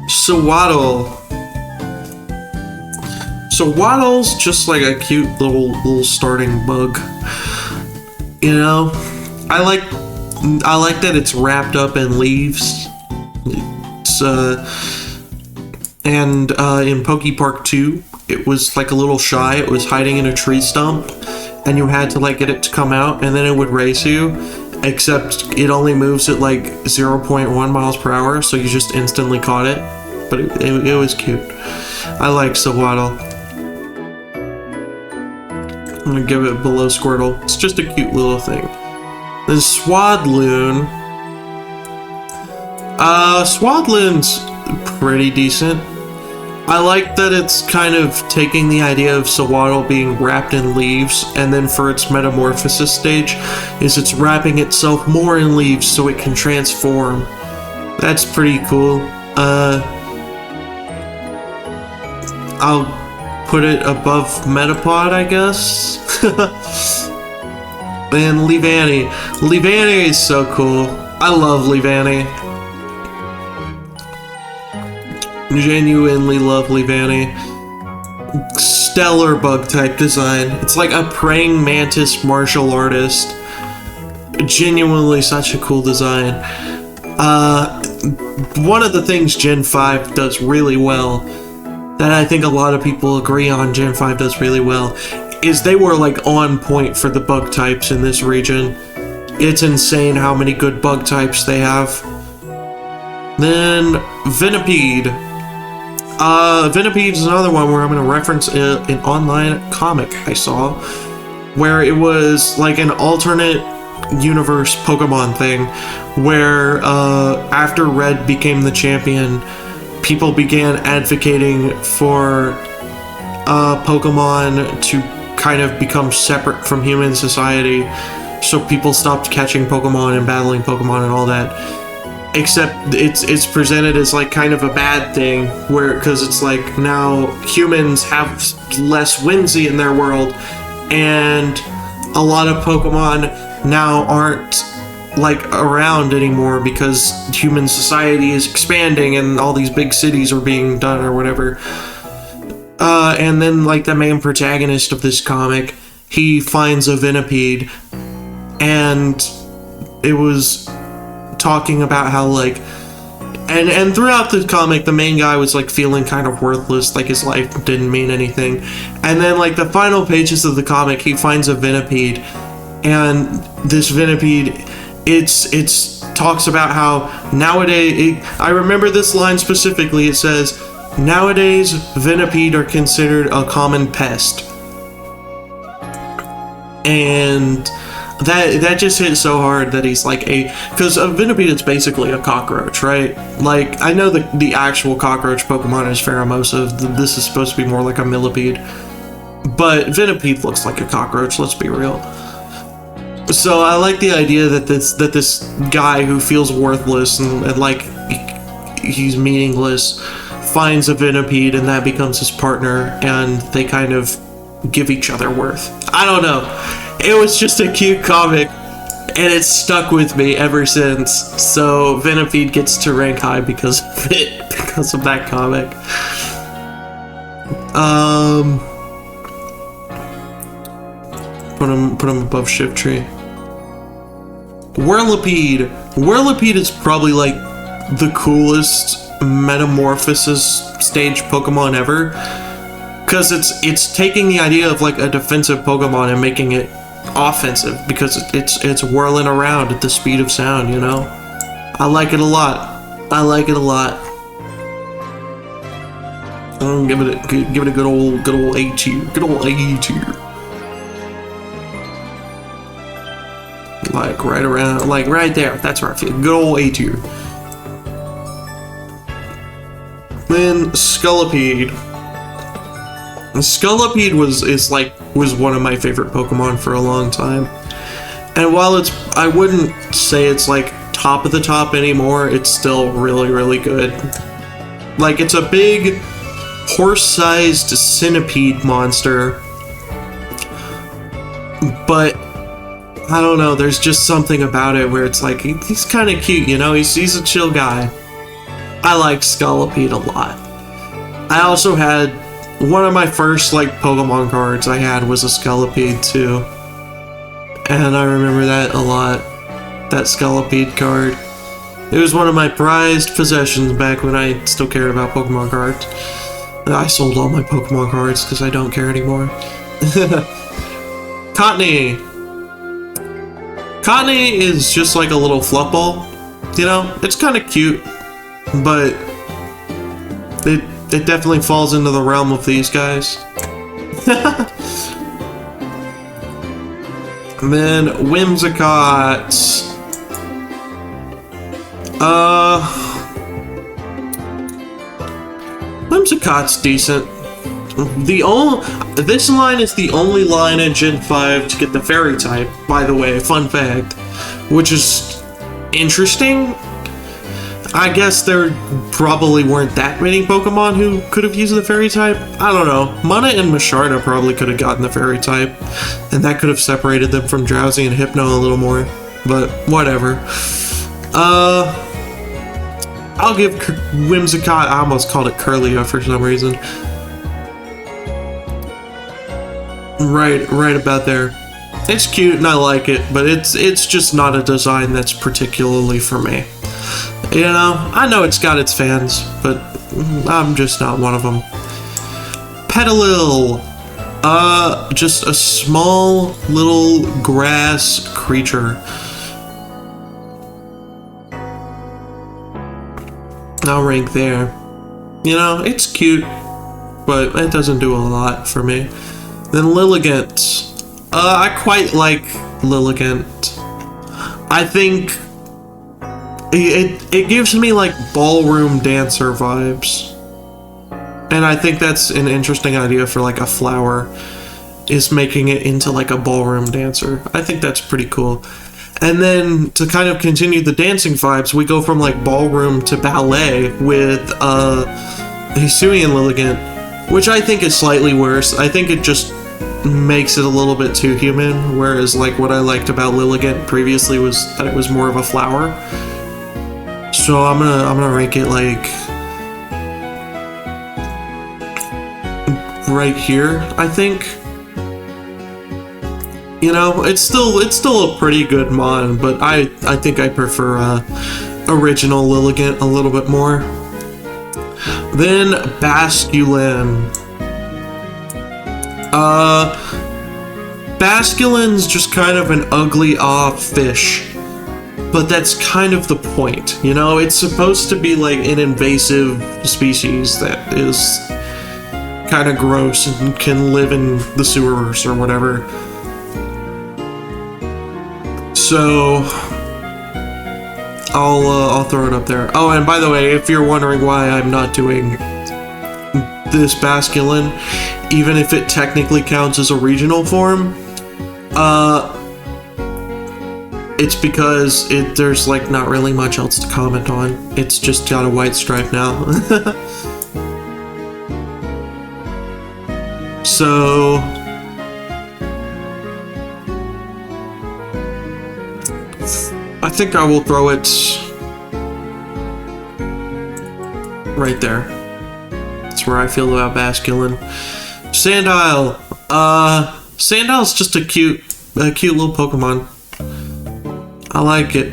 Sewaddle. So Waddle's just like a cute little starting bug. You know? I like that it's wrapped up in leaves. It's and in PokePark 2, it was like a little shy. It was hiding in a tree stump, and you had to like get it to come out, and then it would race you. Except it only moves at like 0.1 miles per hour, so you just instantly caught it. But it was cute. I like Sewaddle. I'm gonna give it below Squirtle. It's just a cute little thing. Then Swadloon. Swadloon's pretty decent. I like that it's kind of taking the idea of Sewaddle being wrapped in leaves, and then for its metamorphosis stage, is it's wrapping itself more in leaves so it can transform. That's pretty cool. I'll put it above Metapod, I guess. And Leavanny. Leavanny is so cool. I love Leavanny. Genuinely love Leavanny. Stellar bug type design. It's like a praying mantis martial artist. Genuinely such a cool design. One of the things Gen 5 does really well, that I think a lot of people agree on Gen 5 does really well, is they were like on point for the bug types in this region. It's insane how many good bug types they have. Then Venipede. Venipede is another one where I'm going to reference an online comic I saw, where it was like an alternate universe Pokemon thing, where after Red became the champion, people began advocating for Pokemon to kind of become separate from human society, so people stopped catching Pokemon and battling Pokemon and all that. Except it's presented as like kind of a bad thing, where because it's like now humans have less whimsy in their world, and a lot of Pokemon now aren't like around anymore because human society is expanding and all these big cities are being done or whatever. And then like the main protagonist of this comic, he finds a Venipede, and it was talking about how like and throughout the comic the main guy was like feeling kind of worthless, like his life didn't mean anything, and then like the final pages of the comic he finds a Venipede, and this Venipede it's talks about how nowadays I remember this line specifically. It says, nowadays Venipede are considered a common pest, and that just hit so hard that he's like because a Venipede is basically a cockroach, right? Like, I know the actual cockroach Pokemon is Pheromosa. This is supposed to be more like a millipede, but Venipede looks like a cockroach, let's be real. So I like the idea that this guy who feels worthless and like he's meaningless finds a Venipede, and that becomes his partner, and they kind of give each other worth. I don't know. It was just a cute comic, and it's stuck with me ever since. So Venipede gets to rank high because of it, because of that comic. Put him above Shiftry. Whirlipede. Whirlipede is probably like the coolest metamorphosis stage Pokemon ever, because it's taking the idea of like a defensive Pokemon and making it offensive, because it's whirling around at the speed of sound, you know? I like it a lot. I like it a lot. I'm give it a good old A tier. Good old A tier. Like right around, like right there. That's where I feel. Good old A tier. Then Scolipede. Scolipede was one of my favorite Pokemon for a long time. And while I wouldn't say it's like top of the top anymore, it's still really, really good. Like, it's a big horse-sized centipede monster, but I don't know, there's just something about it where it's like, he's kind of cute, you know? He's a chill guy. I like Scolipede a lot. I also had one of my first like Pokemon cards I had was a Scolipede too, and I remember that a lot. That Scolipede card. It was one of my prized possessions back when I still cared about Pokemon cards. I sold all my Pokemon cards because I don't care anymore. Cottonee. Cottonee is just like a little fluff ball. You know, it's kind of cute, but it definitely falls into the realm of these guys. And then Whimsicott. Whimsicott's decent. This line is the only line in Gen 5 to get the Fairy type, by the way, fun fact, which is interesting. I guess there probably weren't that many Pokemon who could have used the fairy type. I don't know. Mana and Masharda probably could have gotten the fairy type, and that could have separated them from Drowsy and Hypno a little more. But whatever. I'll give Whimsicott, I almost called it Curlia for some reason. Right about there. It's cute and I like it, but it's just not a design that's particularly for me. You know, I know it's got its fans, but I'm just not one of them. Petalil. Just a small little grass creature. I'll rank there. You know, it's cute, but it doesn't do a lot for me. Then Lilligant. I quite like Lilligant. I think it gives me like ballroom dancer vibes. And I think that's an interesting idea for like a flower, is making it into like a ballroom dancer. I think that's pretty cool. And then to kind of continue the dancing vibes, we go from like ballroom to ballet with Hisuian Lilligant, which I think is slightly worse. I think it just makes it a little bit too human, whereas like what I liked about Lilligant previously was that it was more of a flower. So I'm gonna rank it like right here, I think. You know, it's still a pretty good mon, but I think I prefer original Lilligant a little bit more. Then Basculin. Basculin's just kind of an ugly off fish, but that's kind of the point, you know? It's supposed to be like an invasive species that is kind of gross and can live in the sewers or whatever. So I'll throw it up there. Oh, and by the way, if you're wondering why I'm not doing this Basculin, even if it technically counts as a regional form, it's because there's like not really much else to comment on. It's just got a white stripe now. So I think I will throw it right there. That's where I feel about Basculin. Sandile. Sandile's just a cute little Pokemon. I like it.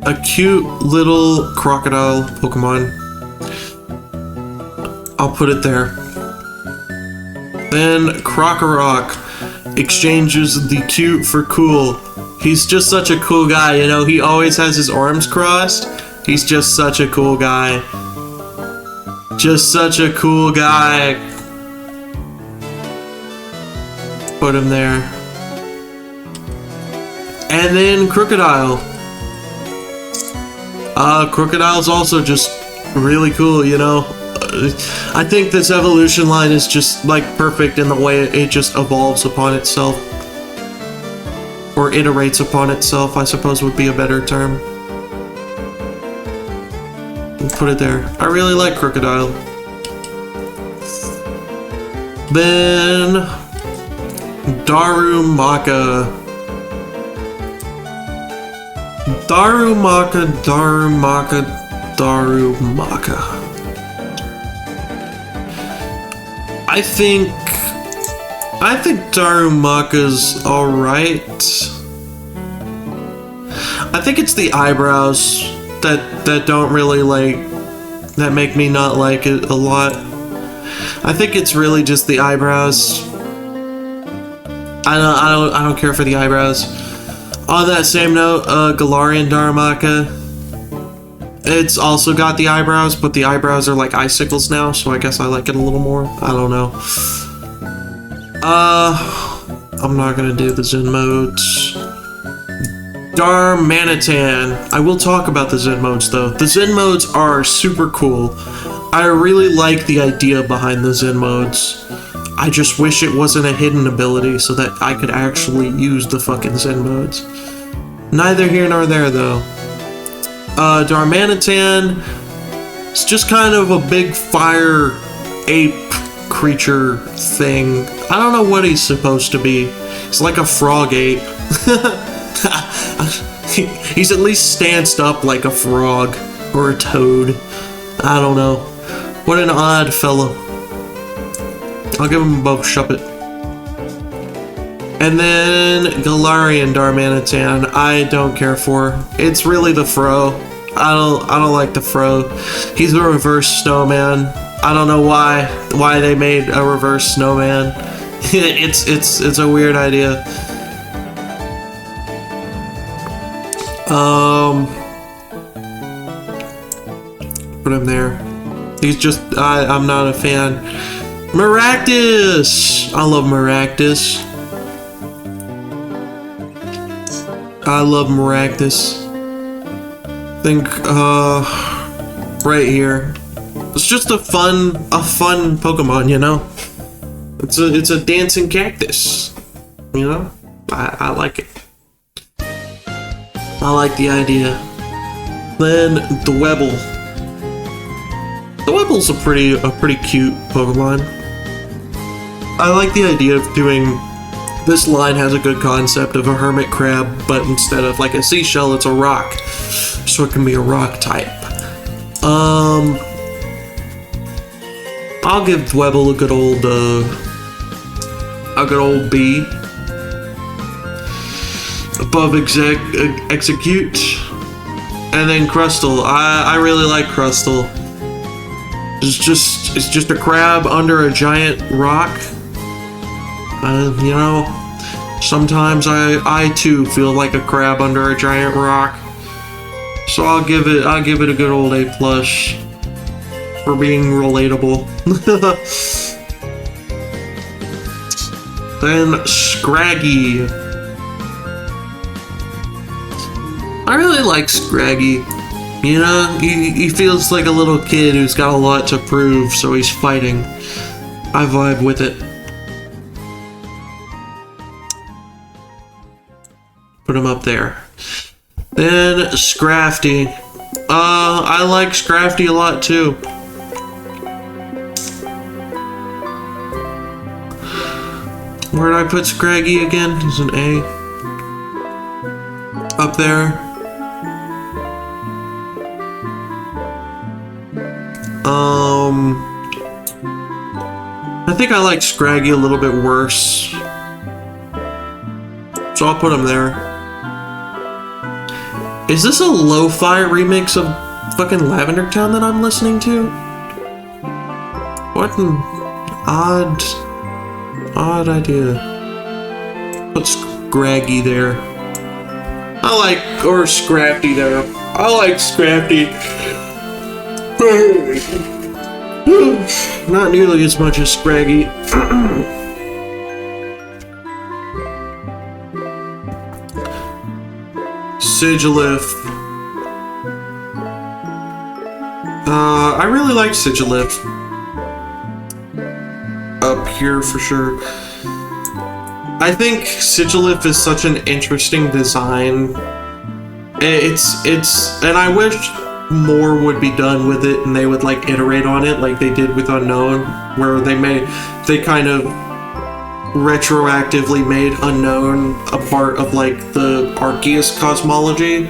A cute little crocodile Pokemon. I'll put it there. Then Krokorok exchanges the cute for cool. He's just such a cool guy, you know, he always has his arms crossed. He's just such a cool guy. Just such a cool guy. Put him there. And then Crocodile. Crocodile's also just really cool, you know. I think this evolution line is just like perfect in the way it just evolves upon itself. Or iterates upon itself, I suppose would be a better term. We'll put it there. I really like Crocodile. Then Darumaka. I think Darumaka's alright. I think it's the eyebrows that don't really that make me not like it a lot. I think it's really just the eyebrows. I don't care for the eyebrows. On that same note, Galarian Darumaka. It's also got the eyebrows, but the eyebrows are like icicles now, so I guess I like it a little more. I don't know. I'm not gonna do the Zen modes. Darmanitan. I will talk about the Zen modes though. The Zen modes are super cool. I really like the idea behind the Zen modes. I just wish it wasn't a hidden ability so that I could actually use the fucking Zen modes. Neither here nor there, though. Darmanitan is just kind of a big fire ape creature thing. I don't know what he's supposed to be. He's like a frog ape. He's at least stanced up like a frog or a toad. I don't know. What an odd fella. I'll give him both Shuppet. And then Galarian Darmanitan, I don't care for. It's really the Fro. I don't like the Fro. He's a reverse snowman. I don't know why they made a reverse snowman. it's a weird idea. Put him there. He's just I'm not a fan. Maractus! I love Maractus. I love Maractus. Think right here. It's just a fun Pokemon, you know? It's a dancing cactus. You know? I like it. I like the idea. Then the Webbel. The Webble's a pretty cute Pokemon. I like the idea of doing. This line has a good concept of a hermit crab, but instead of like a seashell, it's a rock, so it can be a rock type. I'll give Webbel a good old B. Above execute, and then Crustle. I really like Crustle. It's just a crab under a giant rock. You know, sometimes I too feel like a crab under a giant rock. So I'll give it a good old A+ for being relatable. Then Scraggy. I really like Scraggy. You know, he feels like a little kid who's got a lot to prove, so he's fighting. I vibe with it. Put him up there. Then Scrafty. I like Scrafty a lot too. Where did I put Scraggy again? It's an A. Up there. I think I like Scraggy a little bit worse. So I'll put him there. Is this a lo-fi remix of fucking Lavender Town that I'm listening to? What an odd idea. Put Scraggy there. Or Scrafty there. I like Scrafty. Not nearly as much as Scraggy. Sigilif. I really like Sigilif. Up here for sure. I think Sigilif is such an interesting design. And I wish more would be done with it and they would like iterate on it like they did with Unknown, where they kind of retroactively made Unknown a part of like the Arceus cosmology.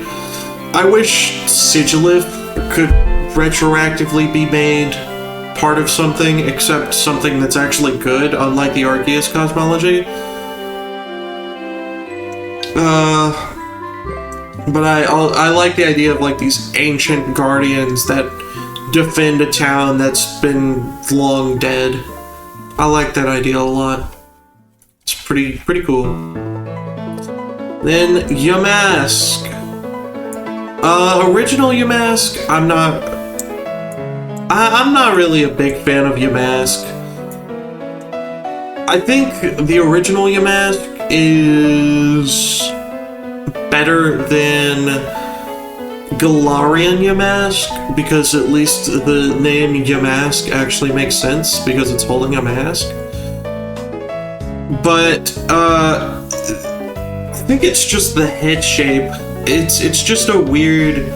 I wish Sigilif could retroactively be made part of something, except something that's actually good, unlike the Arceus cosmology. But I like the idea of like these ancient guardians that defend a town that's been long dead. I like that idea a lot. It's pretty cool. Then Yamask. Original Yamask, I'm not really a big fan of Yamask. I think the original Yamask is better than Galarian Yamask, because at least the name Yamask actually makes sense because it's holding a mask. But I think it's just the head shape it's just a weird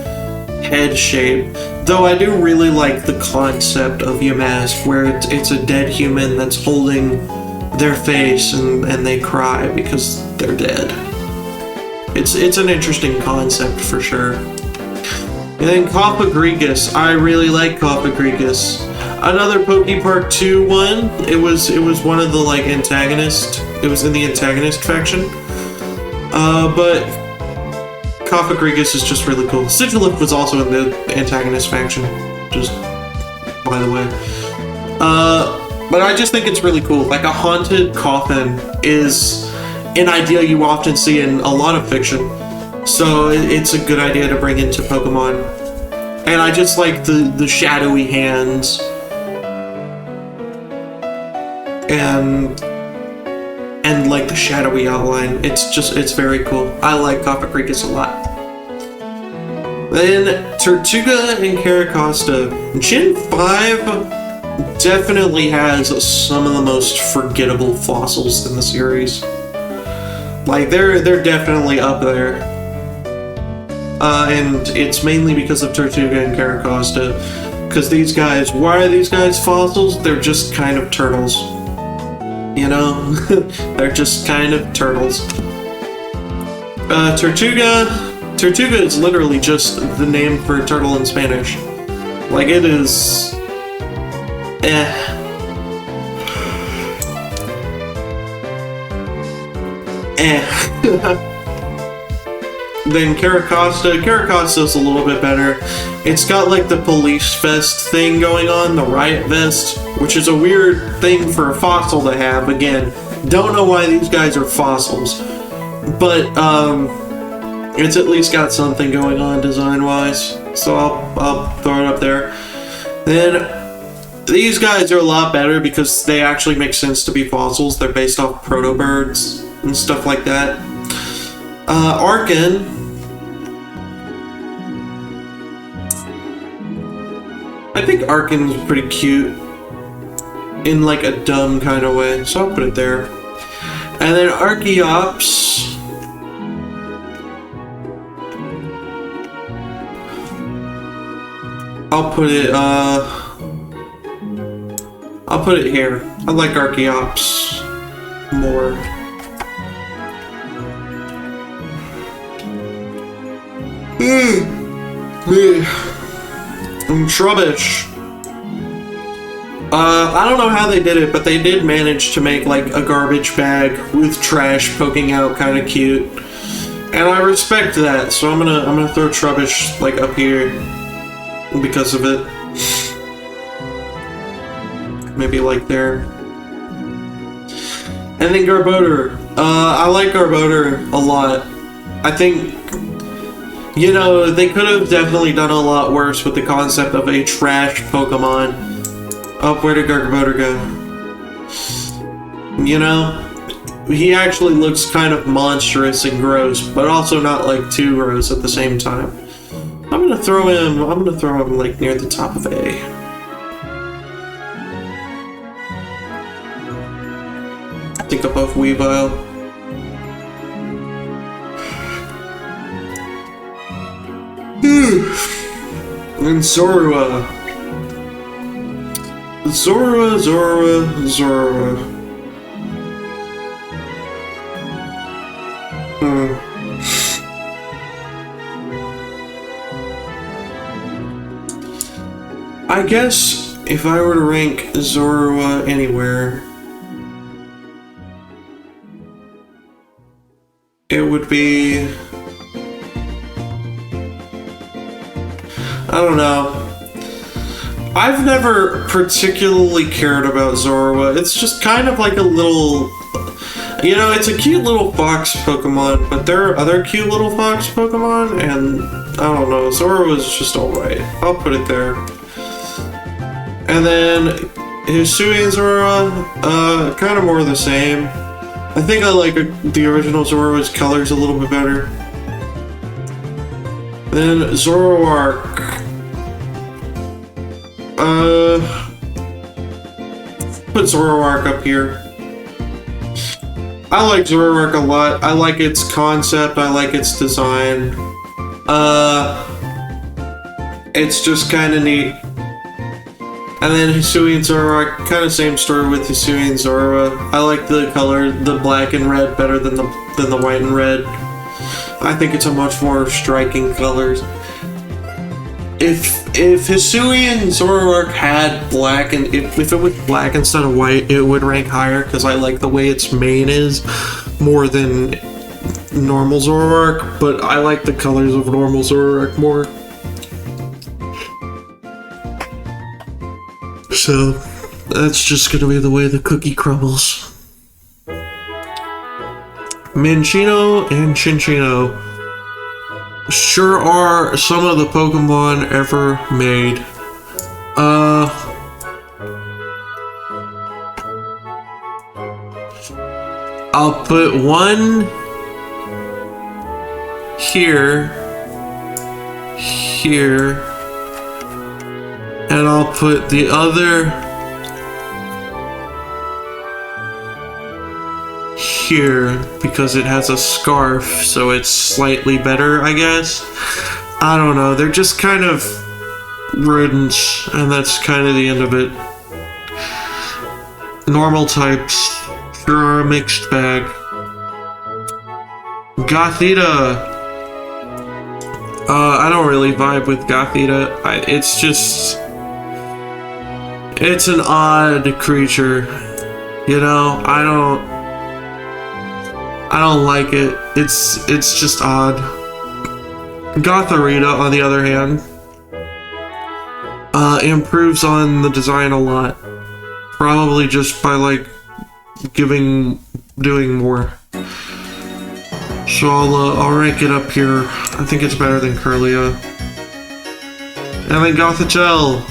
head shape. Though I do really like the concept of Yamask, where it's a dead human that's holding their face and they cry because they're dead. It's an interesting concept for sure. And then Copagrigus, I really like Copagrigus. Another PokePark 2 one. It was one of the like antagonist. It was in the antagonist faction. But Copagrigus is just really cool. Sigilif was also in the antagonist faction, just by the way. But I just think it's really cool. Like a haunted coffin is an idea you often see in a lot of fiction. So it's a good idea to bring into Pokemon. And I just like the shadowy hands. And like the shadowy outline. It's very cool. I like Copagrigus a lot. Then Tortuga and Caracosta. Gen 5 definitely has some of the most forgettable fossils in the series. Like they're definitely up there. And it's mainly because of Tortuga and Caracosta. Because these guys, why are these guys fossils? They're just kind of turtles. You know? They're just kind of turtles. Tortuga is literally just the name for turtle in Spanish. Like it is... Then Caracosta's a little bit better. It's got like the police vest thing going on, the riot vest, which is a weird thing for a fossil to have. Again, don't know why these guys are fossils, but it's at least got something going on design-wise. So I'll throw it up there. Then these guys are a lot better because they actually make sense to be fossils. They're based off protobirds and stuff like that. Arkin. I think Arkin's pretty cute in like a dumb kind of way, so I'll put it there. And then Archeops. I'll put it here. I like Archeops more. Trubbish. I don't know how they did it, but they did manage to make like a garbage bag with trash poking out, kind of cute, and I respect that. So I'm gonna throw Trubbish like up here because of it. Maybe like there. And then Garbodor. I like Garbodor a lot. I think, you know, they could have definitely done a lot worse with the concept of a trash Pokemon. Oh, where did Garbodor go? You know, he actually looks kind of monstrous and gross, but also not like too gross at the same time. I'm gonna throw him like near the top of A. I think above Weavile. And Zorua. Zorua. I guess if I were to rank Zorua anywhere, it would be... I don't know. I've never particularly cared about Zorua. It's just kind of like a little... You know, it's a cute little fox Pokemon, but there are other cute little fox Pokemon, and I don't know, Zorua's just alright. I'll put it there. And then Hisui and Zorua, kind of more the same. I think I like the original Zorua's colors a little bit better. Then Zoroark. Put Zoroark up here. I like Zoroark a lot. I like its concept. I like its design. It's just kind of neat. And then Hisui and Zoroark, kind of same story with Hisui and Zoroark. I like the color, the black and red, better than the white and red. I think it's a much more striking colors. If Hisui and Zoroark had black, and if it was black instead of white, it would rank higher because I like the way its mane is more than normal Zoroark, but I like the colors of normal Zoroark more. So that's just gonna be the way the cookie crumbles. Minccino and Cinccino sure are some of the Pokemon ever made. I'll put one here, and I'll put the other here because it has a scarf, so it's slightly better, I guess. I don't know, they're just kind of rodents, and that's kind of the end of it. Normal types sure are a mixed bag. Gothita. I don't really vibe with Gothita. It's just... it's an odd creature. You know, I don't like it. It's just odd. Gothorita, on the other hand, improves on the design a lot. Probably just by, like, doing more. So I'll rank it up here. I think it's better than Kirlia. And then Gothitelle.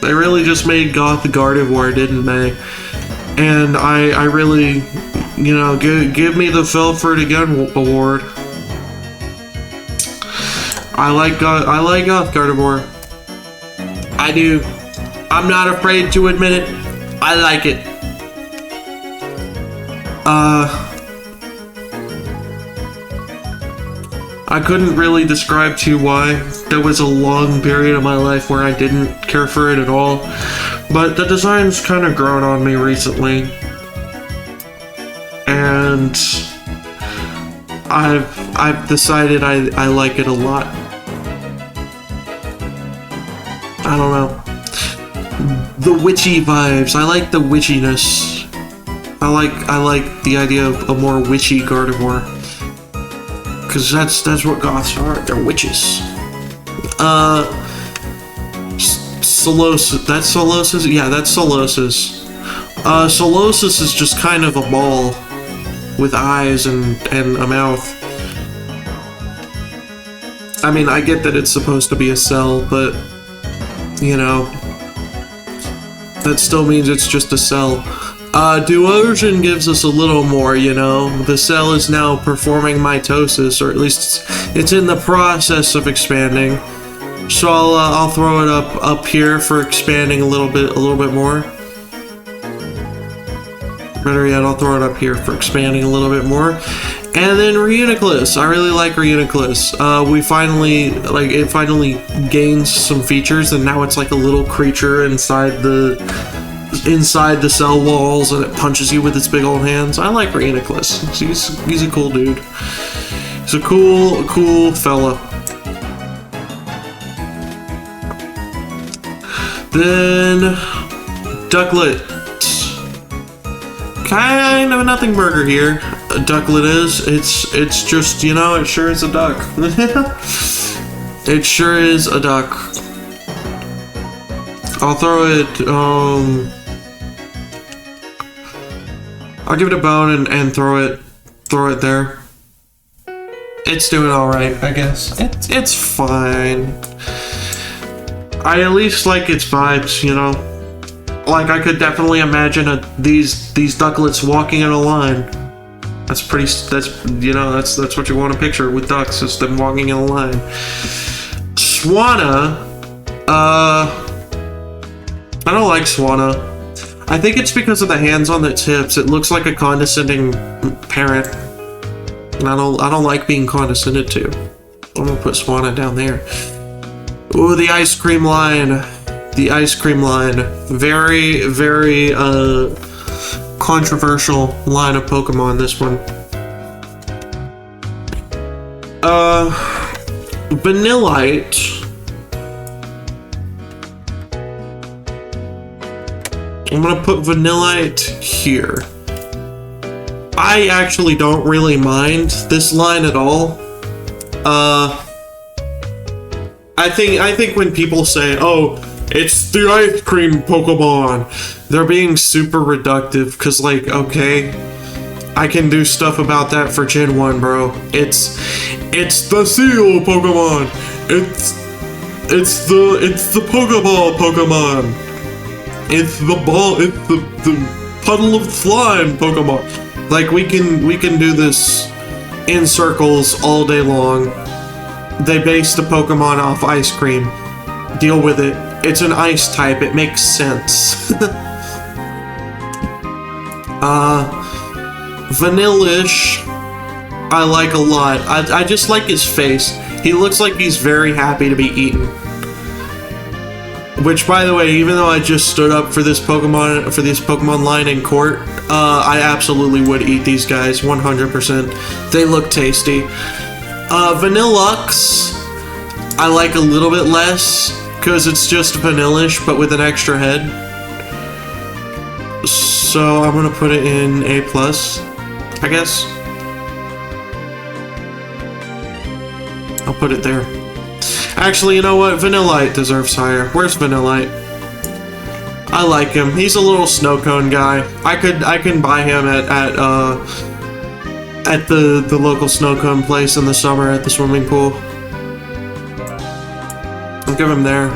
They really just made Goth Gardevoir, didn't they? And I really, you know, give me the Felford Again award. I like Goth Gardevoir. I do. I'm not afraid to admit it. I like it. I couldn't really describe to you why. There was a long period of my life where I didn't care for it at all, but the design's kind of grown on me recently, and I've decided I like it a lot. I don't know. The witchy vibes. I like the witchiness. I like the idea of a more witchy Gardevoir. Because that's what goths are. They're witches. Solosis. That's Solosis? Yeah, that's Solosis. Solosis is just kind of a ball with eyes and a mouth. I mean, I get that it's supposed to be a cell, but, you know, that still means it's just a cell. Duosion gives us a little more, you know. The cell is now performing mitosis, or at least it's in the process of expanding. So I'll throw it up here for expanding a little bit more. Better yet, I'll throw it up here for expanding a little bit more. And then Reuniclus. I really like Reuniclus. It finally gains some features, and now it's like a little creature inside the cell walls, and it punches you with its big old hands. I like Reuniclus. He's a cool dude. He's a cool fella. Then Ducklet. Kind of a nothing burger here. A Ducklet is. It's just, you know, it sure is a duck. It sure is a duck. I'll throw it, I'll give it a bone and throw it there. It's doing alright, I guess. It's fine. I at least like its vibes, you know? Like, I could definitely imagine these ducklets walking in a line. That's what you want to picture with ducks, is them walking in a line. Swanna, I don't like Swanna. I think it's because of the hands on the tips. It looks like a condescending parent. And I don't like being condescended to. I'm gonna put Swanna down there. Ooh, the ice cream line. The ice cream line. Very, very controversial line of Pokemon, this one. Vanillite. I'm gonna put Vanillite here. I actually don't really mind this line at all. I think when people say, "Oh, it's the ice cream Pokemon," they're being super reductive, cause like, okay, I can do stuff about that for Gen 1, bro. It's the seal Pokemon. It's the Pokeball Pokemon. It's the ball. It's the puddle of slime Pokemon. Like we can do this in circles all day long. They base the Pokemon off ice cream. Deal with it. It's an ice type. It makes sense. Vanillish, I like a lot. I just like his face. He looks like he's very happy to be eaten. Which, by the way, even though I just stood up for this Pokemon line in court, I absolutely would eat these guys 100%. They look tasty. Vanillux, I like a little bit less because it's just Vanillish but with an extra head. So I'm gonna put it in A+, I guess. I'll put it there. Actually, you know what? Vanillite deserves higher. Where's Vanillite? I like him. He's a little snow cone guy. I can buy him at the local snow cone place in the summer at the swimming pool. I'll give him there.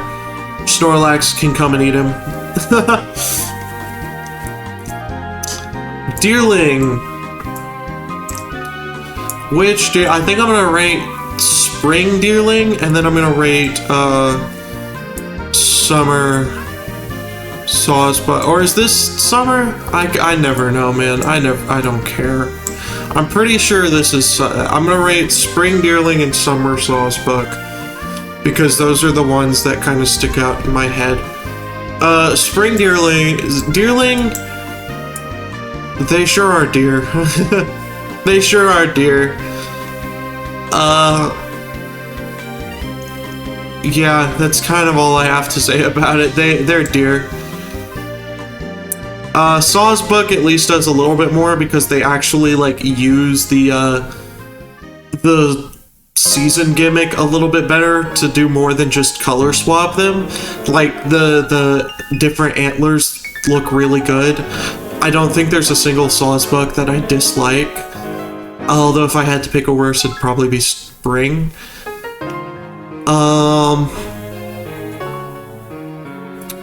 Snorlax can come and eat him. Deerling. I think I'm gonna rate Spring Deerling, and then I'm gonna rate Summer Sawsbuck. Or is this Summer? I never know, man. I don't care. I'm pretty sure this is. I'm gonna rate Spring Deerling and Summer Sawsbuck because those are the ones that kind of stick out in my head. Spring Deerling. They sure are deer. They sure are deer. Yeah, that's kind of all I have to say about it. They're deer. Sawsbuck at least does a little bit more because they actually like use the season gimmick a little bit better to do more than just color swap them. Like the different antlers look really good. I don't think there's a single Sawsbuck that I dislike. Although if I had to pick a worse, it'd probably be Spring.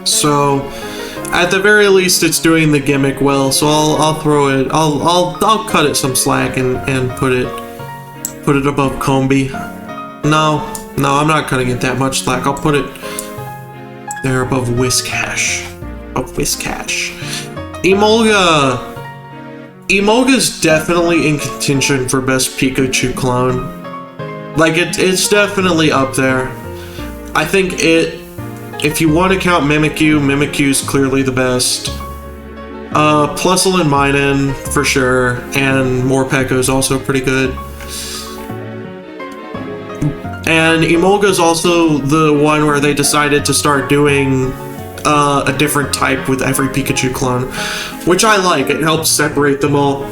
So at the very least, it's doing the gimmick well. So I'll throw it. I'll cut it some slack and put it above Combi. No, I'm not cutting it that much slack. I'll put it there above Whiscash. Emolga's definitely in contention for best Pikachu clone. Like it's definitely up there. I think if you want to count Mimikyu's clearly the best. Plusle and Minun for sure, and Morpeko's also pretty good. And Emolga's also the one where they decided to start doing a different type with every Pikachu clone, which I like. It helps separate them all.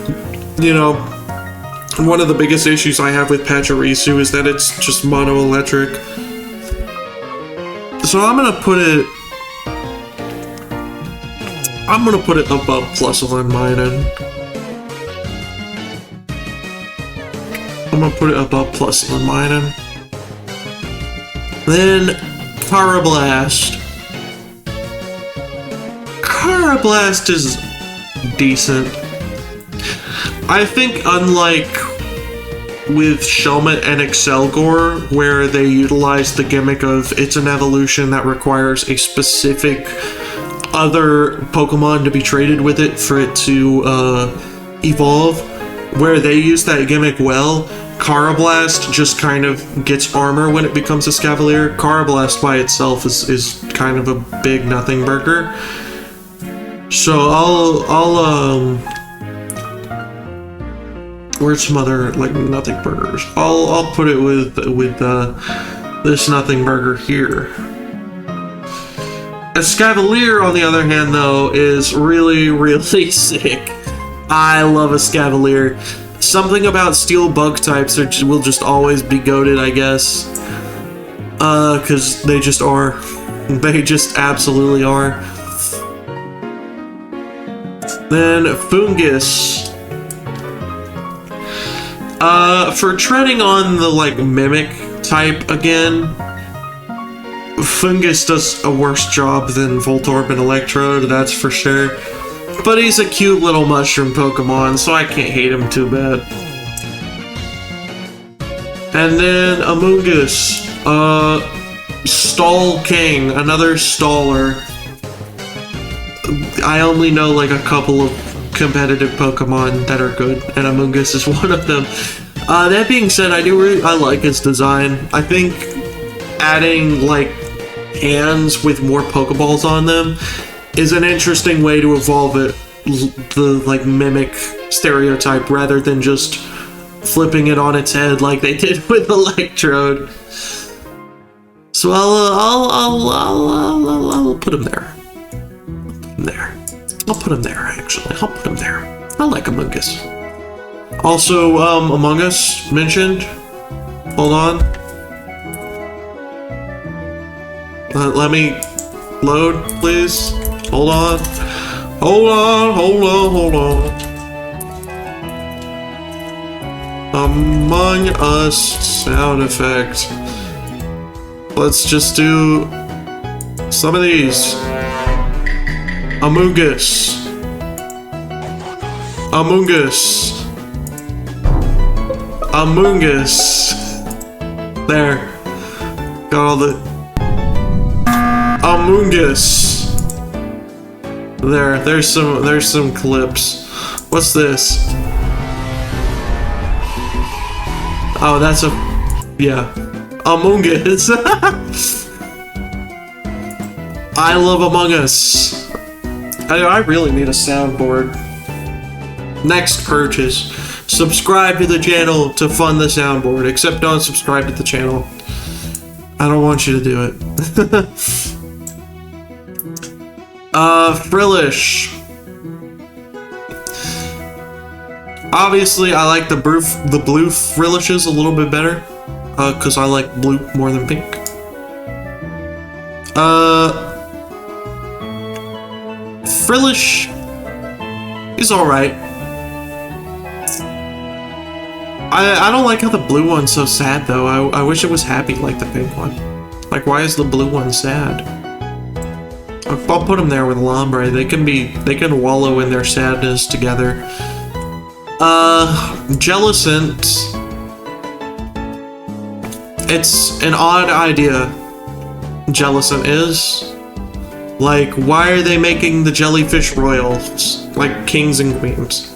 You know, one of the biggest issues I have with Pachirisu is that it's just mono-electric. So I'm gonna put it above Plusle and Minun. I'm gonna put it above Plusle and Minun. Then Carablast. Carablast is decent. I think unlike with Shelmet and Excelgor, where they utilize the gimmick of it's an evolution that requires a specific other Pokemon to be traded with it for it to evolve. Where they use that gimmick well, Carablast just kind of gets armor when it becomes a Scavalier. Carablast by itself is kind of a big nothing burger. So I'll where's some other like nothing burgers? I'll put it with this nothing burger here. A Scavalier, on the other hand, though, is really, really sick. I love a Scavalier. Something about steel bug types will just always be goated, I guess. Because they just are. They just absolutely are. Then Fungus. For treading on the, like, Mimic type again, Fungus does a worse job than Voltorb and Electrode, that's for sure. But he's a cute little mushroom Pokemon, so I can't hate him too bad. And then Amoonguss. Stall King, another staller. I only know like a couple of competitive Pokemon that are good, and Amoonguss is one of them. That being said, I like his design. I think adding like hands with more Pokeballs on them is an interesting way to evolve it, the like Mimic stereotype, rather than just flipping it on its head like they did with Electrode. So I'll put him there. I'll put him there, actually. I'll put him there. I like Amoonguss. Also, Among Us mentioned. Hold on. Let me load, please. Hold on. Hold on. Among Us sound effect. Let's just do some of these. Amoonguss. There. Got all the Amoonguss. There's some clips. What's this? Oh, that's a Among Us. I love Among Us. I really need a soundboard. Next purchase. Subscribe to the channel to fund the soundboard. Except don't subscribe to the channel. I don't want you to do it. Frillish. Obviously, I like the blue Frillishes a little bit better. Because I like blue more than pink. Frillish is alright. I don't like how the blue one's so sad though. I wish it was happy like the pink one. Like, why is the blue one sad? I'll put them there with Lombre. They can wallow in their sadness together. Jellicent. It's an odd idea. Jellicent is. Like, why are they making the jellyfish royals? Like, kings and queens.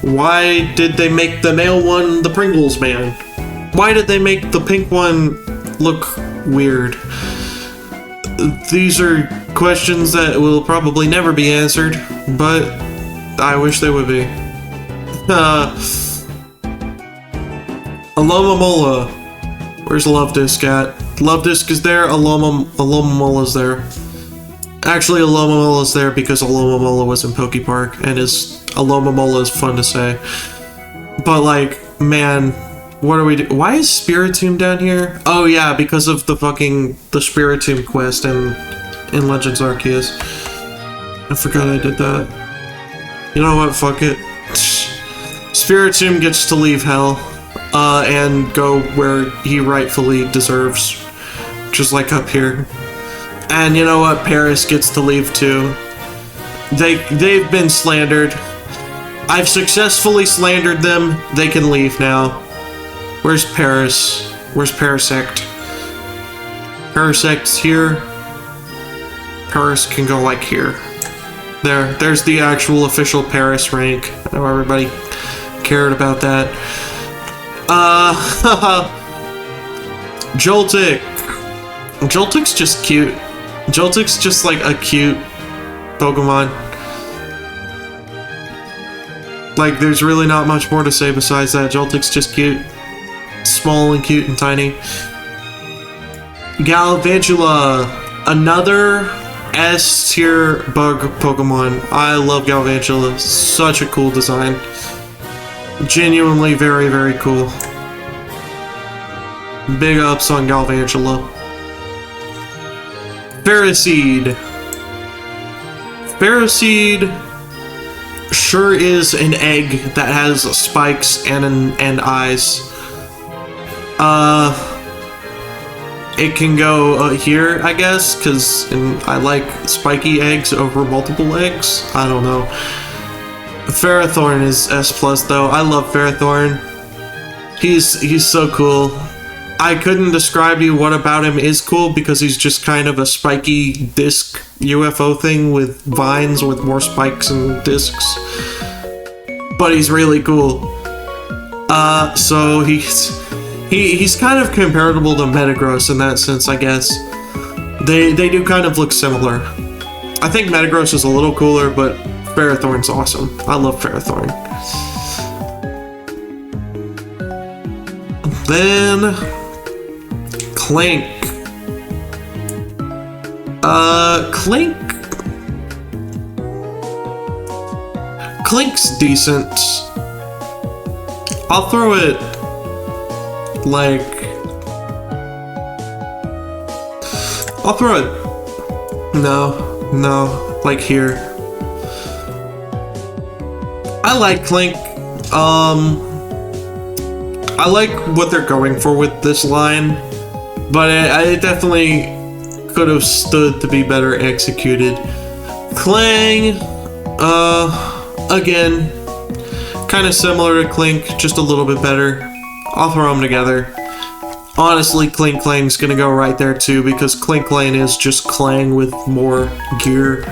Why did they make the male one the Pringles man? Why did they make the pink one look weird? These are questions that will probably never be answered, but I wish they would be. Alomomola. Where's Love-Disc at? Love-Disc is there, Alomomola's there. Actually, Alomomola's there because Alomomola was in PokePark, and Alomomola is fun to say. But, like, man, what are we doing? Why is Spiritomb down here? Oh, yeah, because of the Spiritomb quest in Legends Arceus. I forgot I did that. You know what? Fuck it. Spiritomb gets to leave Hell, and go where he rightfully deserves. Just like up here. And you know what? Paris gets to leave too. They've been slandered. I've successfully slandered them. They can leave now. Where's Paris? Where's Parasect? Parasect's here. Paris can go like here. There's the actual official Paris rank. I know everybody cared about that. Joltik. Joltik's just cute. Joltik's just like a cute Pokemon. Like, there's really not much more to say besides that. Joltik's just cute. Small and cute and tiny. Galvantula. Another S-tier bug Pokemon. I love Galvantula. Such a cool design. Genuinely very, very cool. Big ups on Galvantula. Ferroseed. Ferroseed sure is an egg that has spikes and eyes. It can go here, I guess, because I like spiky eggs over multiple eggs. I don't know. Ferrothorn is S+, though. I love Ferrothorn. He's so cool. I couldn't describe to you what about him is cool because he's just kind of a spiky disc UFO thing with vines with more spikes and discs. But he's really cool. So he's kind of comparable to Metagross in that sense, I guess. They do kind of look similar. I think Metagross is a little cooler, but Ferrothorn's awesome. I love Ferrothorn. Then Clink. Clink's decent. I'll throw it like no, like here. I like Clink. I like what they're going for with this line, but it definitely could have stood to be better executed. Clang, again, kind of similar to Clink, just a little bit better. I'll throw them together. Honestly, Clink Clang's gonna go right there too, because Clink Clang is just Clang with more gear.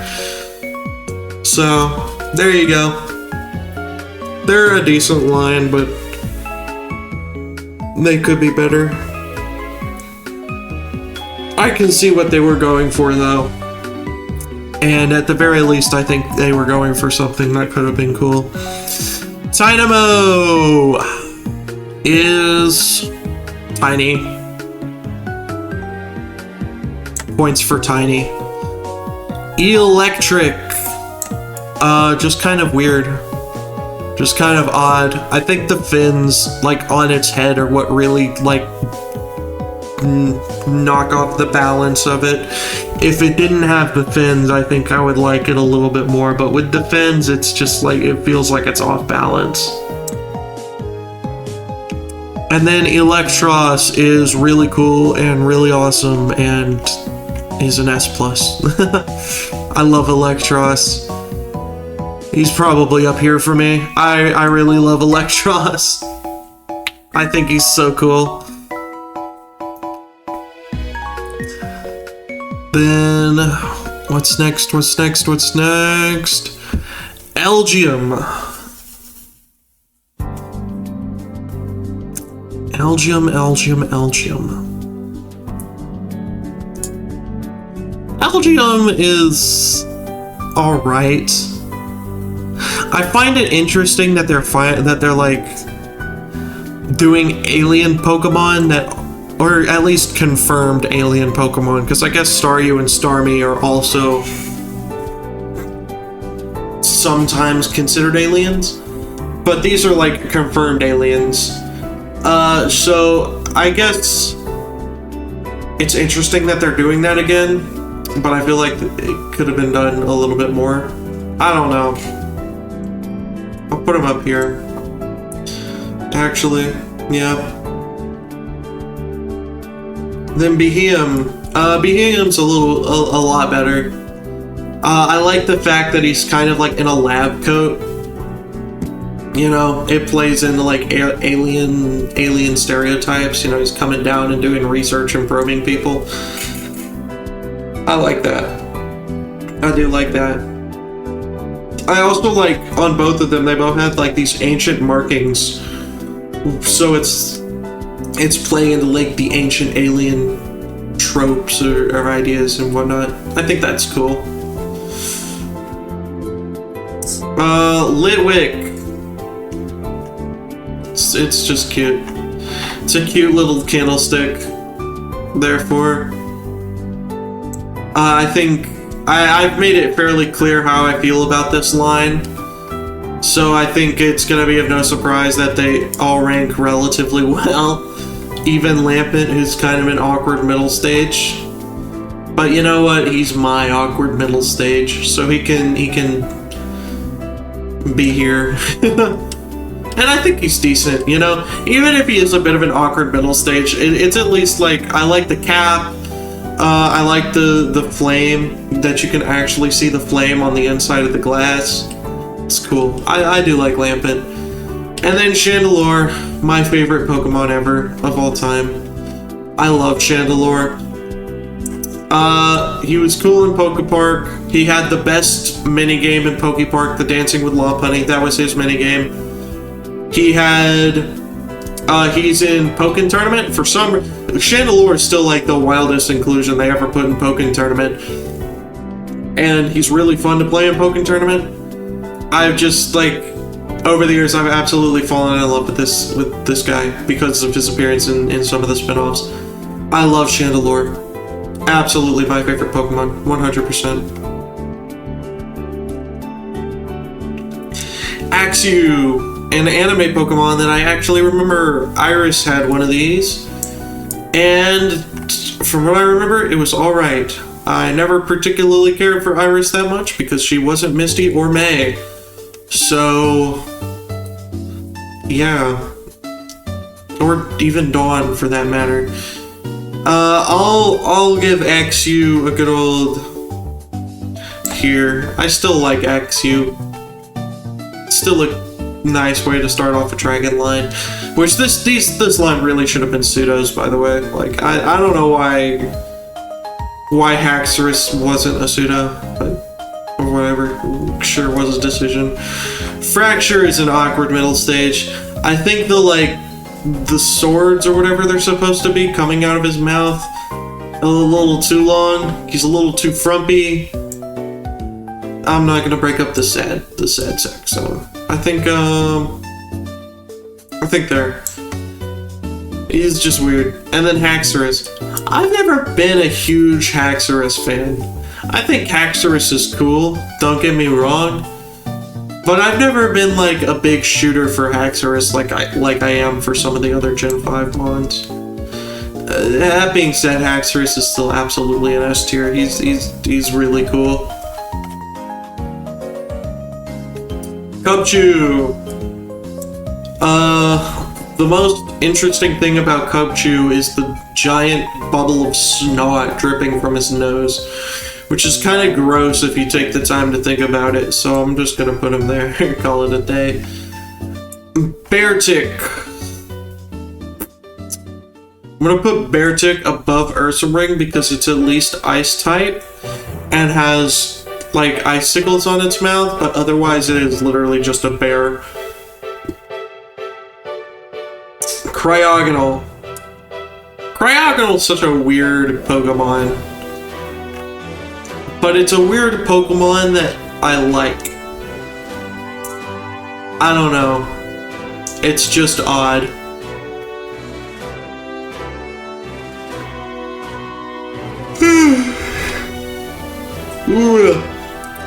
So, there you go. They're a decent line, but they could be better. I can see what they were going for, though. And at the very least, I think they were going for something that could have been cool. Dynamo is tiny. Points for tiny. Electric. Just kind of weird. Just kind of odd. I think the fins, like, on its head are what really, like, knock off the balance of it. If it didn't have the fins, I think I would like it a little bit more, but with the fins, it's just like, it feels like it's off balance. And then Electros is really cool and really awesome and is an S+. I love Electros. He's probably up here for me. I really love Electros. I think he's so cool. Then, what's next? Elgium. Elgium is alright. I find it interesting that they're like doing alien Pokemon or at least confirmed alien Pokemon, because I guess Staryu and Starmie are also sometimes considered aliens, but these are like confirmed aliens. So I guess it's interesting that they're doing that again, but I feel like it could have been done a little bit more. I don't know. I'll put them up here. Actually, yeah. Then Beheeyem. Beheeyem's a lot better. I like the fact that he's kind of like in a lab coat. You know, it plays into like alien stereotypes. You know, he's coming down and doing research and probing people. I like that. I do like that. I also like on both of them, they both had like these ancient markings. So it's playing into like the ancient alien tropes or ideas and whatnot. I think that's cool. Litwick. It's just cute. It's a cute little candlestick. Therefore, I think I've made it fairly clear how I feel about this line. So I think it's gonna be of no surprise that they all rank relatively well. Even Lampent, who's kind of an awkward middle stage. But you know what? He's my awkward middle stage, so he can be here. And I think he's decent, you know? Even if he is a bit of an awkward middle stage, it's at least like, I like the cap. I like the flame, that you can actually see the flame on the inside of the glass. It's cool. I do like Lampent. And then Chandelure, my favorite Pokemon ever of all time. I love Chandelure. He was cool in PokePark. He had the best minigame in PokePark, the Dancing with Lopunny. That was his minigame. He had, he's in Pokken Tournament. For some, Chandelure is still like the wildest inclusion they ever put in Pokken Tournament. And he's really fun to play in Pokken Tournament. I've just, like, over the years, I've absolutely fallen in love with this guy because of his appearance in some of the spin-offs. I love Chandelure. Absolutely my favorite Pokemon, 100%. Axew. An anime Pokemon that I actually remember Iris had one of these, and from what I remember, it was alright. I never particularly cared for Iris that much because she wasn't Misty or May. So, yeah. Or even Dawn for that matter. I'll give Axew a good old here. I still like Axew. Still a nice way to start off a dragon line, which this line really should have been pseudos, by the way. Like I don't know why Haxorus wasn't a pseudo, but or whatever, sure was a decision. Fracture is an awkward middle stage. I think the swords or whatever they're supposed to be coming out of his mouth a little too long. He's a little too frumpy. I'm not gonna break up the sad sex, so I think there. He's just weird. And then Haxorus. I've never been a huge Haxorus fan. I think Haxorus is cool, don't get me wrong. But I've never been like a big shooter for Haxorus like I am for some of the other Gen 5 mons. That being said, Haxorus is still absolutely an S tier. He's really cool. Cubchoo! The most interesting thing about Cubchoo is the giant bubble of snot dripping from his nose, which is kind of gross if you take the time to think about it, so I'm just gonna put him there and call it a day. Beartic. I'm gonna put Beartic above Ursaring because it's at least ice type and has like icicles on its mouth, but otherwise it is literally just a bear. Cryogonal. Cryogonal is such a weird Pokemon. But it's a weird Pokemon that I like. I don't know. It's just odd.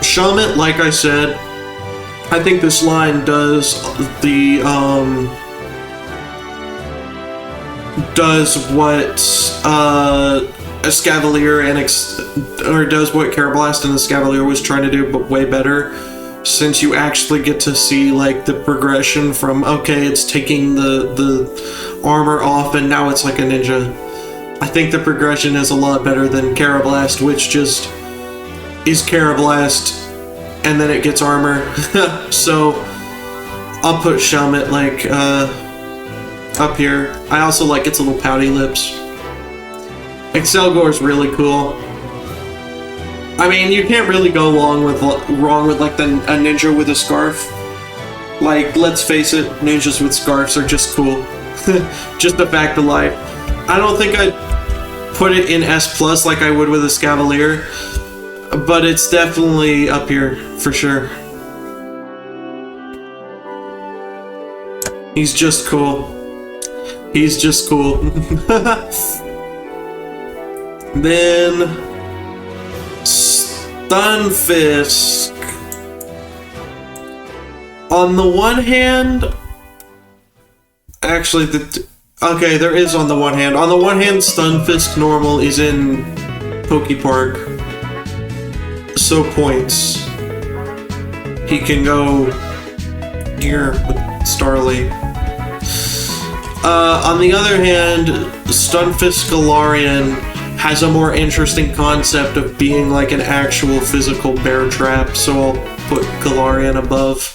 Shelmet, like I said, I think this line does the, does what, Escavalier and, does what Carablast and Escavalier was trying to do, but way better. Since you actually get to see, like, the progression from, okay, it's taking the armor off and now it's like a ninja. I think the progression is a lot better than Carablast, which just is Carablast and then it gets armor. So I'll put Shelmet like up here. I also like its little pouty lips. Excelgor is really cool. I mean, you can't really go wrong with like a ninja with a scarf. Like, let's face it, ninjas with scarves are just cool. Just a fact of life. I don't think I'd put it in S+ like I would with a Scavalier, but it's definitely up here for sure. He's just cool. He's just cool. Then Stunfisk. On the one hand, actually, okay, there is on the one hand. On the one hand, Stunfisk normal is in PokePark, so points. He can go here with Starly. On the other hand, Stunfisk Galarian has a more interesting concept of being like an actual physical bear trap, so I'll put Galarian above.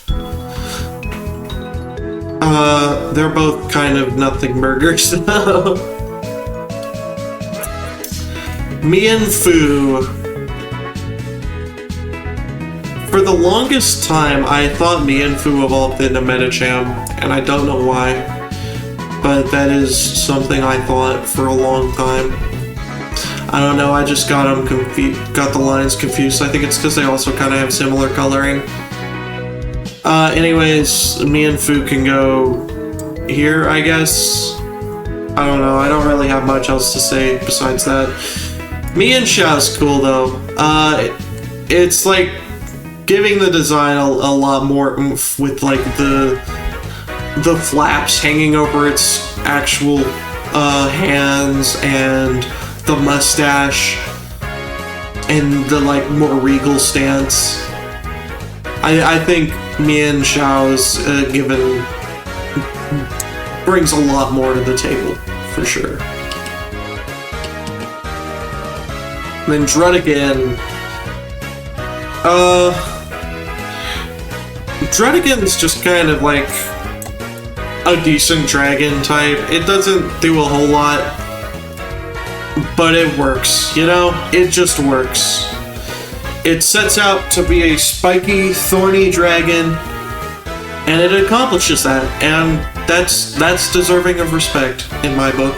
They're both kind of nothing burgers. Mienfoo. For the longest time, I thought Mienfoo evolved into Medicham, and I don't know why, but that is something I thought for a long time. I don't know, I just got them got the lines confused. I think it's because they also kind of have similar coloring. Anyways, Mienfoo can go here, I guess. I don't know, I don't really have much else to say besides that. Mienshau's cool though. It's like giving the design a lot more oomph with like the flaps hanging over its actual hands and the mustache and the like more regal stance. I think Mienshau's given brings a lot more to the table for sure. Then Druddigan. Druddigan's just kind of like a decent dragon type. It doesn't do a whole lot, but it works, you know? It just works. It sets out to be a spiky, thorny dragon, and it accomplishes that, and that's deserving of respect in my book.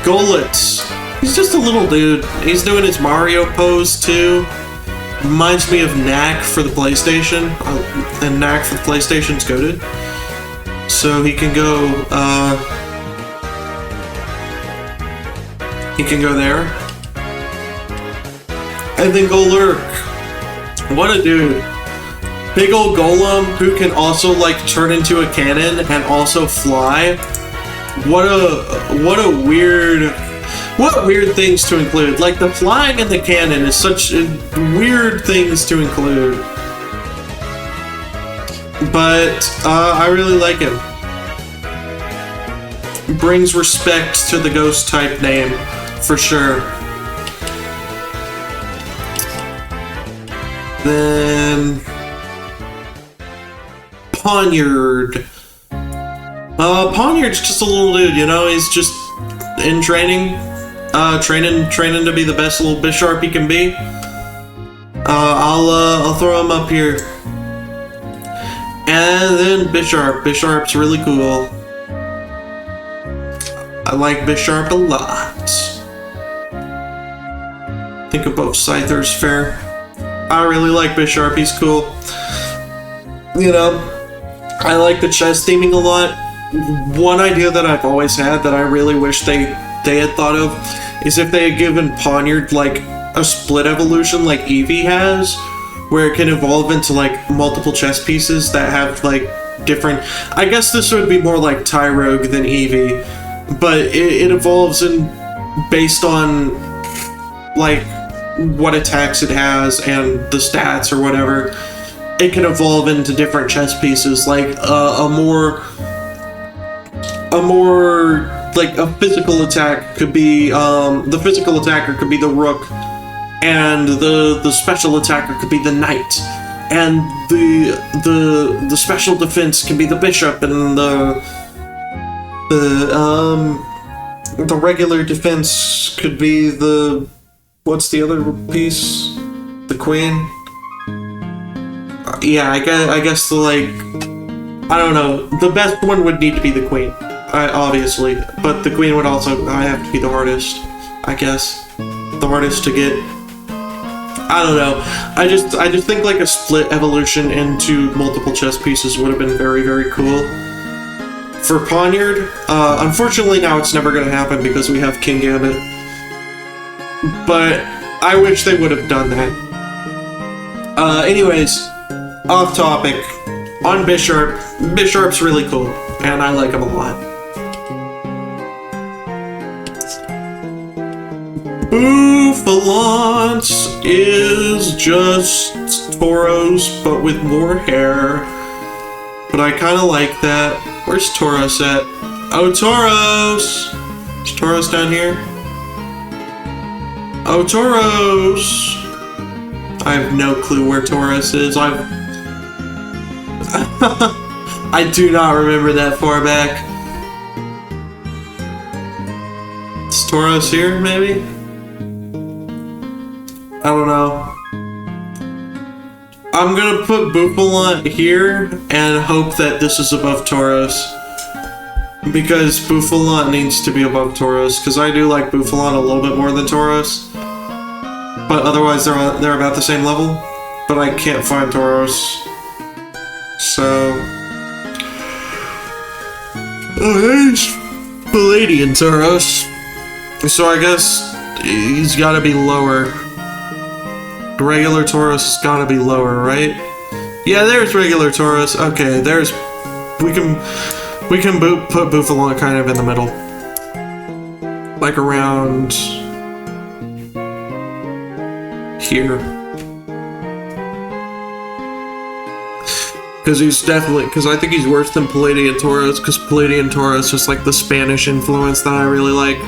Golitz. He's just a little dude. He's doing his Mario pose too. Reminds me of Knack for the PlayStation, and Knack for the PlayStation's goated. So he can go, there. And then Golurk. What a dude. Big old golem who can also like turn into a cannon and also fly. What weird things to include. Like the flying and the cannon is such weird things to include. But I really like him. Brings respect to the ghost type name for sure. Then Poniard. Poniard's just a little dude, you know, he's just in training. Training to be the best little Bisharp he can be. I'll throw him up here. And then Bisharp. Bisharp's really cool. I like Bisharp a lot. Think of both Scyther's fair. I really like Bisharp, he's cool. You know, I like the chest theming a lot. One idea that I've always had that I really wish they had thought of is if they had given Poniard like a split evolution like Eevee has, where it can evolve into like multiple chess pieces that have like different. I guess this would be more like Tyrogue than Eevee, but it evolves in based on like what attacks it has and the stats or whatever. It can evolve into different chess pieces, like a more like a physical attack could be the physical attacker could be the rook, and the special attacker could be the knight, and the special defense can be the bishop, and the regular defense could be the What's the other piece? The queen? Yeah, I guess the, like, I don't know. The best one would need to be the queen, obviously. But the queen would also have to be the hardest, I guess. The hardest to get. I don't know. I just think like a split evolution into multiple chess pieces would have been very, very cool. For Poniard, unfortunately now it's never going to happen because we have King Gambit. But I wish they would have done that. Anyways, off topic. On Bisharp, Bisharp's really cool, and I like him a lot. Bouffalance is just Tauros, but with more hair. But I kind of like that. Where's Tauros at? Oh, Tauros! Is Tauros down here? Oh, Tauros! I have no clue where Tauros is. I do not remember that far back. Is Tauros here, maybe? I don't know. I'm gonna put Bouffalant here and hope that this is above Tauros. Because Bouffalant needs to be above Tauros, because I do like Bouffalant a little bit more than Tauros. But otherwise they're about the same level. But I can't find Tauros. So... oh, there's Palladian Tauros. So I guess he's gotta be lower. Regular Tauros has gotta be lower, right? Yeah, there's regular Tauros. Okay, there's... we can put Bouffalant kind of in the middle. Like around... here. Because he's definitely... because I think he's worse than Palladian Tauros, because Palladian Tauros is like the Spanish influence that I really like.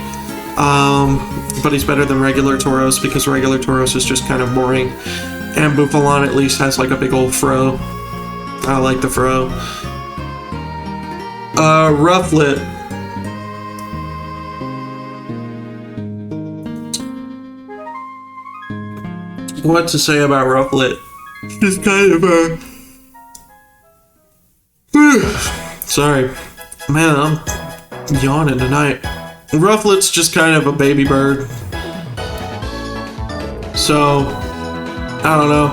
But he's better than regular Tauros because regular Tauros is just kind of boring. And Bouffalant at least has like a big old fro. I like the fro. Rufflet. What to say about Rufflet? Just kind of sorry. Man, I'm yawning tonight. Rufflet's just kind of a baby bird. So, I don't know.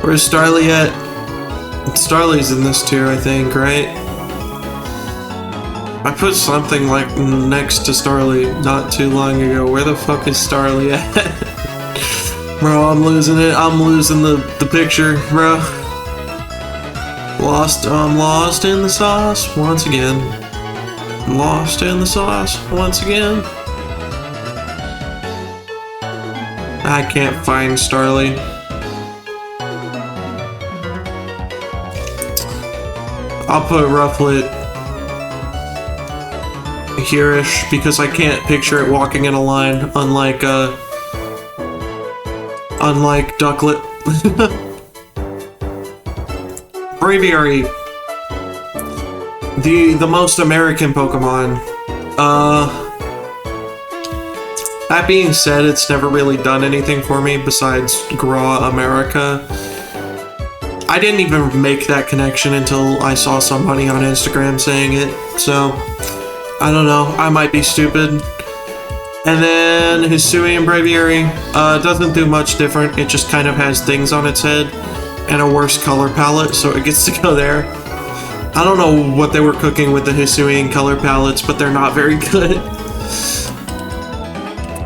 Where's Starly at? Starly's in this tier, I think, right? I put something like next to Starly not too long ago. Where the fuck is Starly at? Bro, I'm losing it. I'm losing the picture, bro. I'm lost in the sauce once again. Lost in the sauce once again. I can't find Starly. I'll put Rufflet here-ish because I can't picture it walking in a line, unlike Ducklet. Braviary. The most American Pokemon. That being said, it's never really done anything for me besides Gra America. I didn't even make that connection until I saw somebody on Instagram saying it, so I don't know, I might be stupid. And then Hisuian Braviary doesn't do much different, it just kind of has things on its head and a worse color palette, so it gets to go there. I don't know what they were cooking with the Hisuian color palettes, but they're not very good.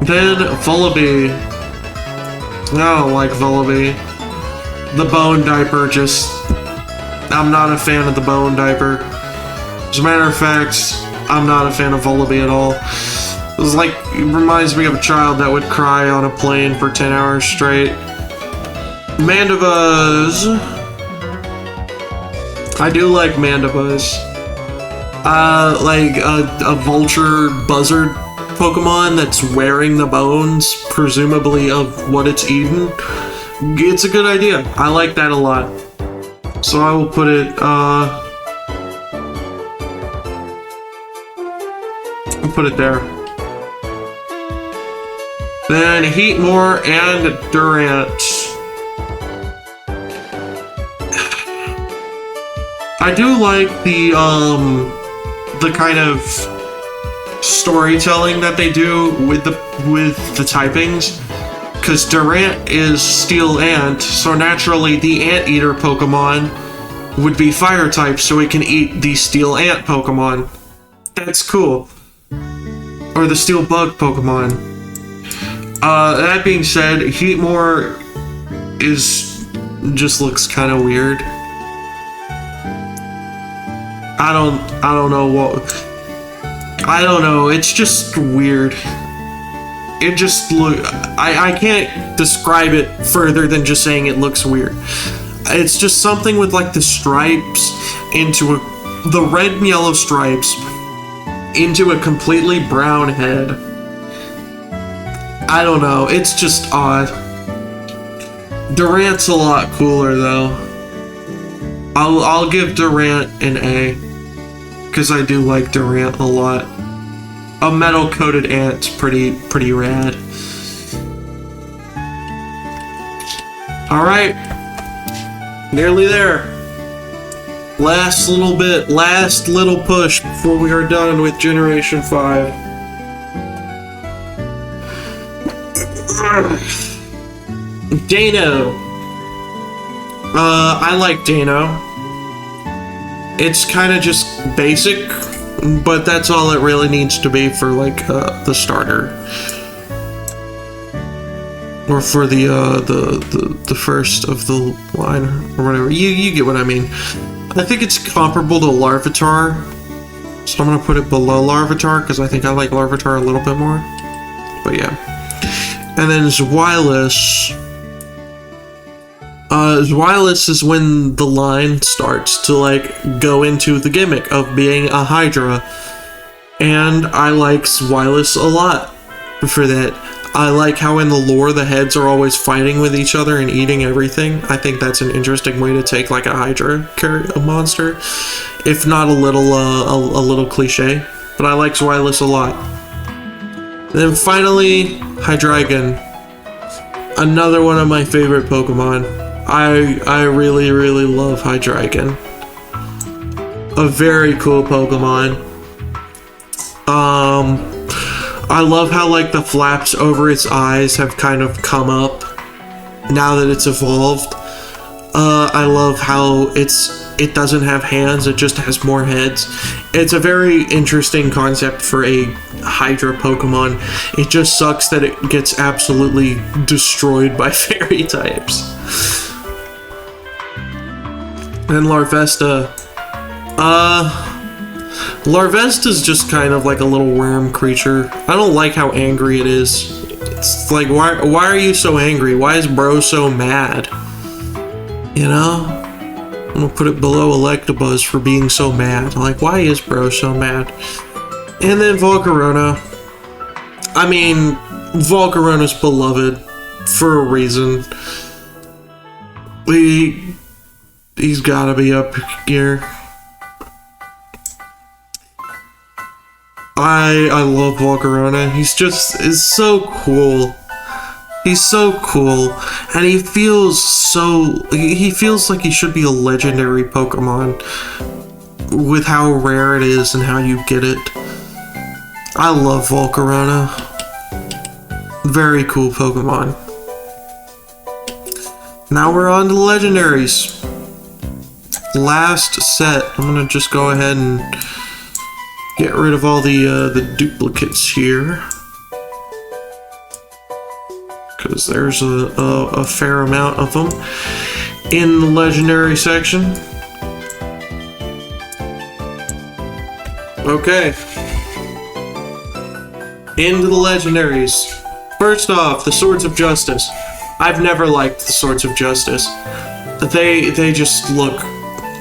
Then Vullaby. I don't like Vullaby. The bone diaper just... I'm not a fan of the bone diaper. As a matter of fact, I'm not a fan of Vullaby at all. It's like, it reminds me of a child that would cry on a plane for 10 hours straight. Mandibuzz. I do like Mandibuzz. Like a vulture buzzard Pokemon that's wearing the bones, presumably of what it's eaten. It's a good idea. I like that a lot. So I will put it, I'll put it there. Then Heatmore and Durant. I do like the kind of storytelling that they do with the typings, because Durant is Steel Ant, so naturally the Anteater Pokemon would be Fire type, so it can eat the Steel Ant Pokemon. That's cool. Or the Steel Bug Pokemon. That being said, Heatmore just looks kind of weird. I don't know, it's just weird. It just I can't describe it further than just saying it looks weird. It's just something with like the stripes into the red and yellow stripes into a completely brown head. I don't know, it's just odd. Durant's a lot cooler though. I'll give Durant an A, because I do like Durant a lot. A metal-coated ant's pretty rad. Alright. Nearly there. Last little push before we are done with Generation 5. Dano. I like Dano. It's kind of just basic, but that's all it really needs to be for like the starter, or for the first of the line or whatever. You get what I mean. I think it's comparable to Larvitar, so I'm gonna put it below Larvitar because I think I like Larvitar a little bit more. But yeah, and then Zweilous. Zweilous is when the line starts to like go into the gimmick of being a Hydra, and I like Zweilous a lot for that. I like how in the lore the heads are always fighting with each other and eating everything. I think that's an interesting way to take like a Hydra monster, if not a little cliche. But I like Zweilous a lot. Then finally, Hydreigon, another one of my favorite Pokemon. I really love Hydreigon. A very cool Pokemon. I love how like the flaps over its eyes have kind of come up now that it's evolved. I love how it doesn't have hands, it just has more heads. It's a very interesting concept for a Hydra Pokemon. It just sucks that it gets absolutely destroyed by fairy types. And Larvesta. Larvesta's just kind of like a little worm creature. I don't like how angry it is. It's like, why are you so angry? Why is bro so mad? You know? I'm gonna put it below Electabuzz for being so mad. Like, why is bro so mad? And then Volcarona. I mean, Volcarona's beloved for a reason. He's gotta be up here. I love Volcarona. Is so cool. He's so cool, and he feels like he should be a legendary Pokemon with how rare it is and how you get it. I love Volcarona. Very cool Pokemon. Now we're on to the legendaries. Last set. I'm gonna just go ahead and get rid of all the duplicates here, because there's a fair amount of them in the legendary section. Okay, into the legendaries. First off, the Swords of Justice. I've never liked the Swords of Justice. They just look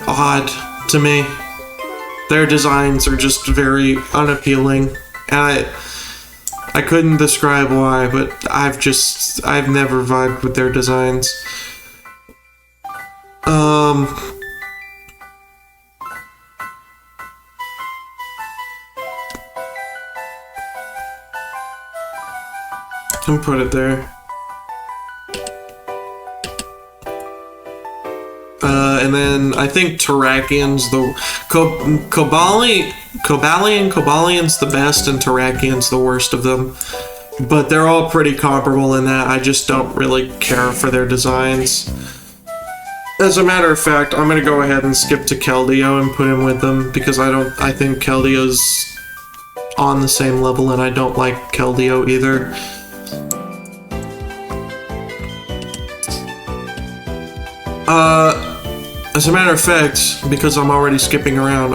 odd to me. Their designs are just very unappealing, and I couldn't describe why, but I've never vibed with their designs. And put it there. And then I think Terrakian's the Cobalian's the best, and Terrakian's the worst of them. But they're all pretty comparable in that I just don't really care for their designs. As a matter of fact, I'm gonna go ahead and skip to Keldeo and put him with them because I think Keldeo's on the same level and I don't like Keldeo either. As a matter of fact, because I'm already skipping around,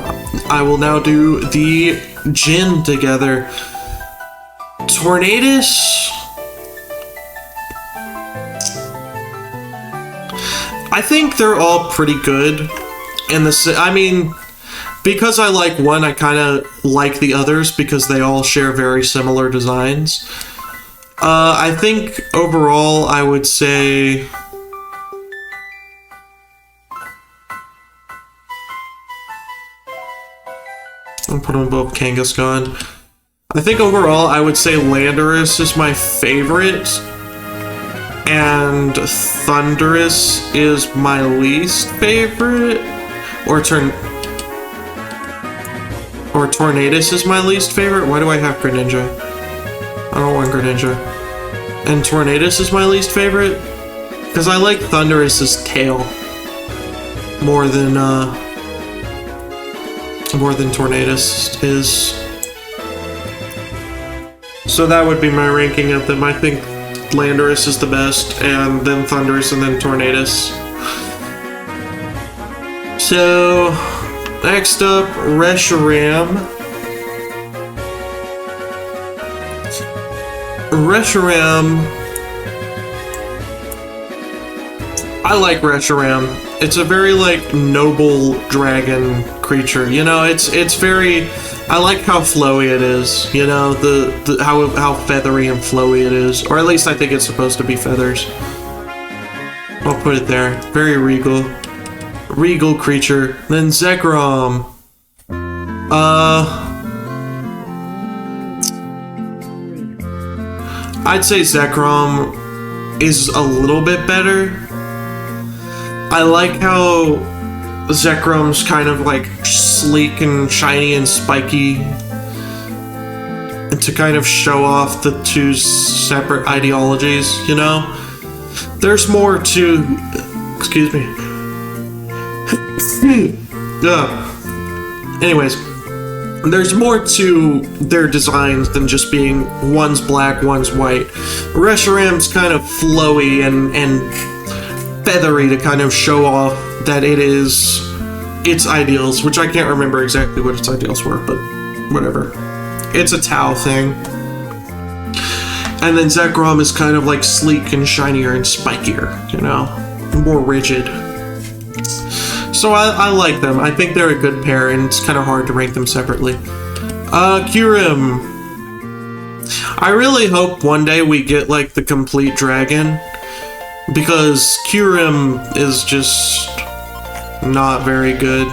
I will now do the gin together. Tornadus. I think they're all pretty good. And I mean, because I like one, I kind of like the others because they all share very similar designs. I think overall, I would say I'll put them both Kangaskhan. I think overall, I would say Landorus is my favorite, and Thundurus is my least favorite, or Tornadus is my least favorite. Why do I have Greninja? I don't want Greninja. And Tornadus is my least favorite because I like Thundurus's tail more than Tornadus is. So that would be my ranking of them. I think Landorus is the best, and then Thundurus, and then Tornadus. So, next up, Reshiram. Reshiram. I like Reshiram. It's a very, like, noble dragon creature. You know, it's very... I like how flowy it is. You know, how feathery and flowy it is. Or at least I think it's supposed to be feathers. I'll put it there. Very regal. Regal creature. Then Zekrom. I'd say Zekrom is a little bit better. I like how Zekrom's kind of like sleek and shiny and spiky, and to kind of show off the two separate ideologies, you know? There's more to... Excuse me. Anyways, there's more to their designs than just being one's black, one's white. Reshiram's kind of flowy and feathery to kind of show off that it is its ideals, which I can't remember exactly what its ideals were, but whatever. It's a Tau thing. And then Zekrom is kind of like sleek and shinier and spikier, you know? More rigid. So I like them. I think they're a good pair, and it's kind of hard to rank them separately. Kyurem. I really hope one day we get like the complete dragon, because Kyurem is just not very good.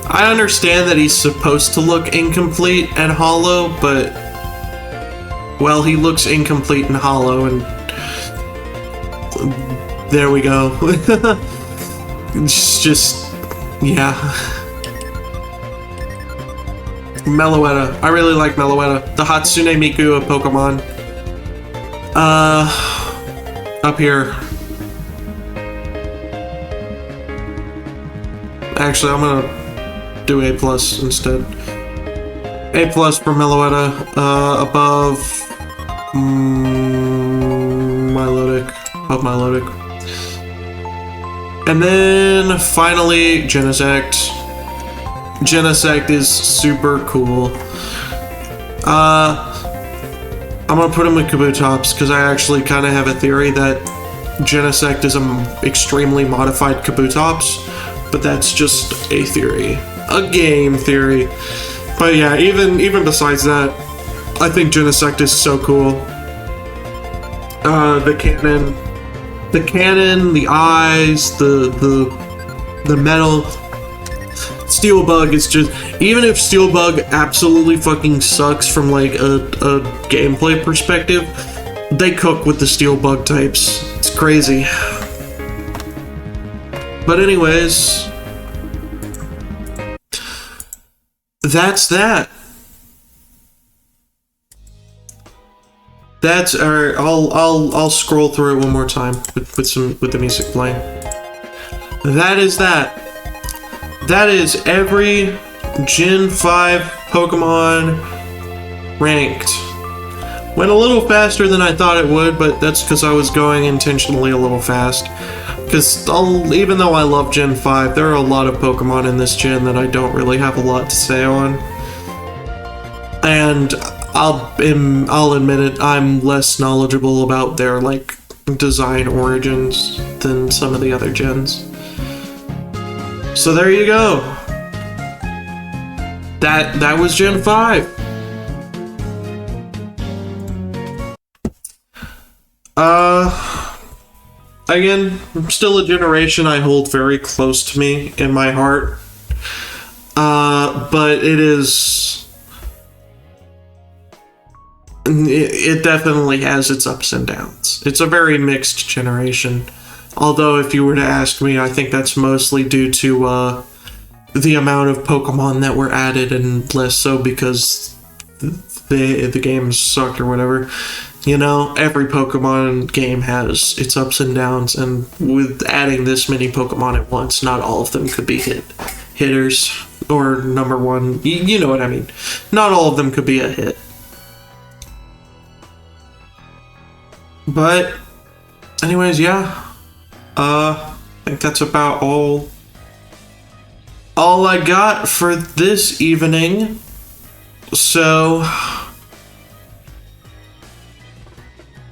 I understand that he's supposed to look incomplete and hollow, but well, he looks incomplete and hollow, and there we go. It's just, yeah. Meloetta. I really like Meloetta. The Hatsune Miku of Pokemon. Up here. Actually, I'm gonna do A+ instead. A+ for Meloetta, above Milotic. Above Milotic. And then, finally, Genesect. Genesect is super cool. I'm gonna put him with Kabutops, because I actually kind of have a theory that Genesect is an extremely modified Kabutops. But that's just a theory. A game theory. But yeah, even besides that, I think Genesect is so cool. The cannon, the eyes, the metal. Steelbug is just... Even if Steelbug absolutely fucking sucks from like a gameplay perspective, They cook with the steel bug types. It's crazy. But anyways, that's that. That's alright. I'll scroll through it one more time with the music playing. That is that. That is every Gen 5 Pokemon ranked. Went a little faster than I thought it would, but that's because I was going intentionally a little fast. Because even though I love Gen 5, there are a lot of Pokemon in this gen that I don't really have a lot to say on. And I'll admit it, I'm less knowledgeable about their, like, design origins than some of the other gens. So there you go. That was Gen 5. Again, still a generation I hold very close to me in my heart. But it definitely has its ups and downs. It's a very mixed generation. Although, if you were to ask me, I think that's mostly due to, the amount of Pokemon that were added and less so because the game sucked or whatever. You know, every Pokemon game has its ups and downs, and with adding this many Pokemon at once, not all of them could be hitters, or number one, you know what I mean. Not all of them could be a hit. But, anyways, yeah. I think that's about all I got for this evening. So, I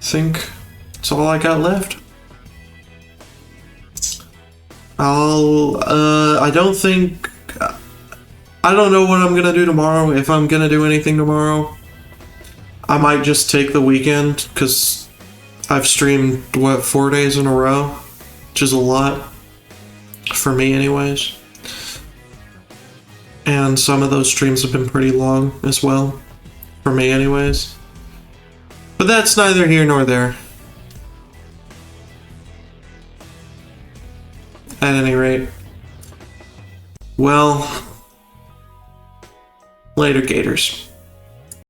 think that's all I got left. I don't know what I'm gonna do tomorrow, if I'm gonna do anything tomorrow. I might just take the weekend, because I've streamed, 4 days in a row? Which is a lot. For me, anyways. And some of those streams have been pretty long, as well. For me, anyways. But that's neither here nor there. At any rate. Well, later, Gators.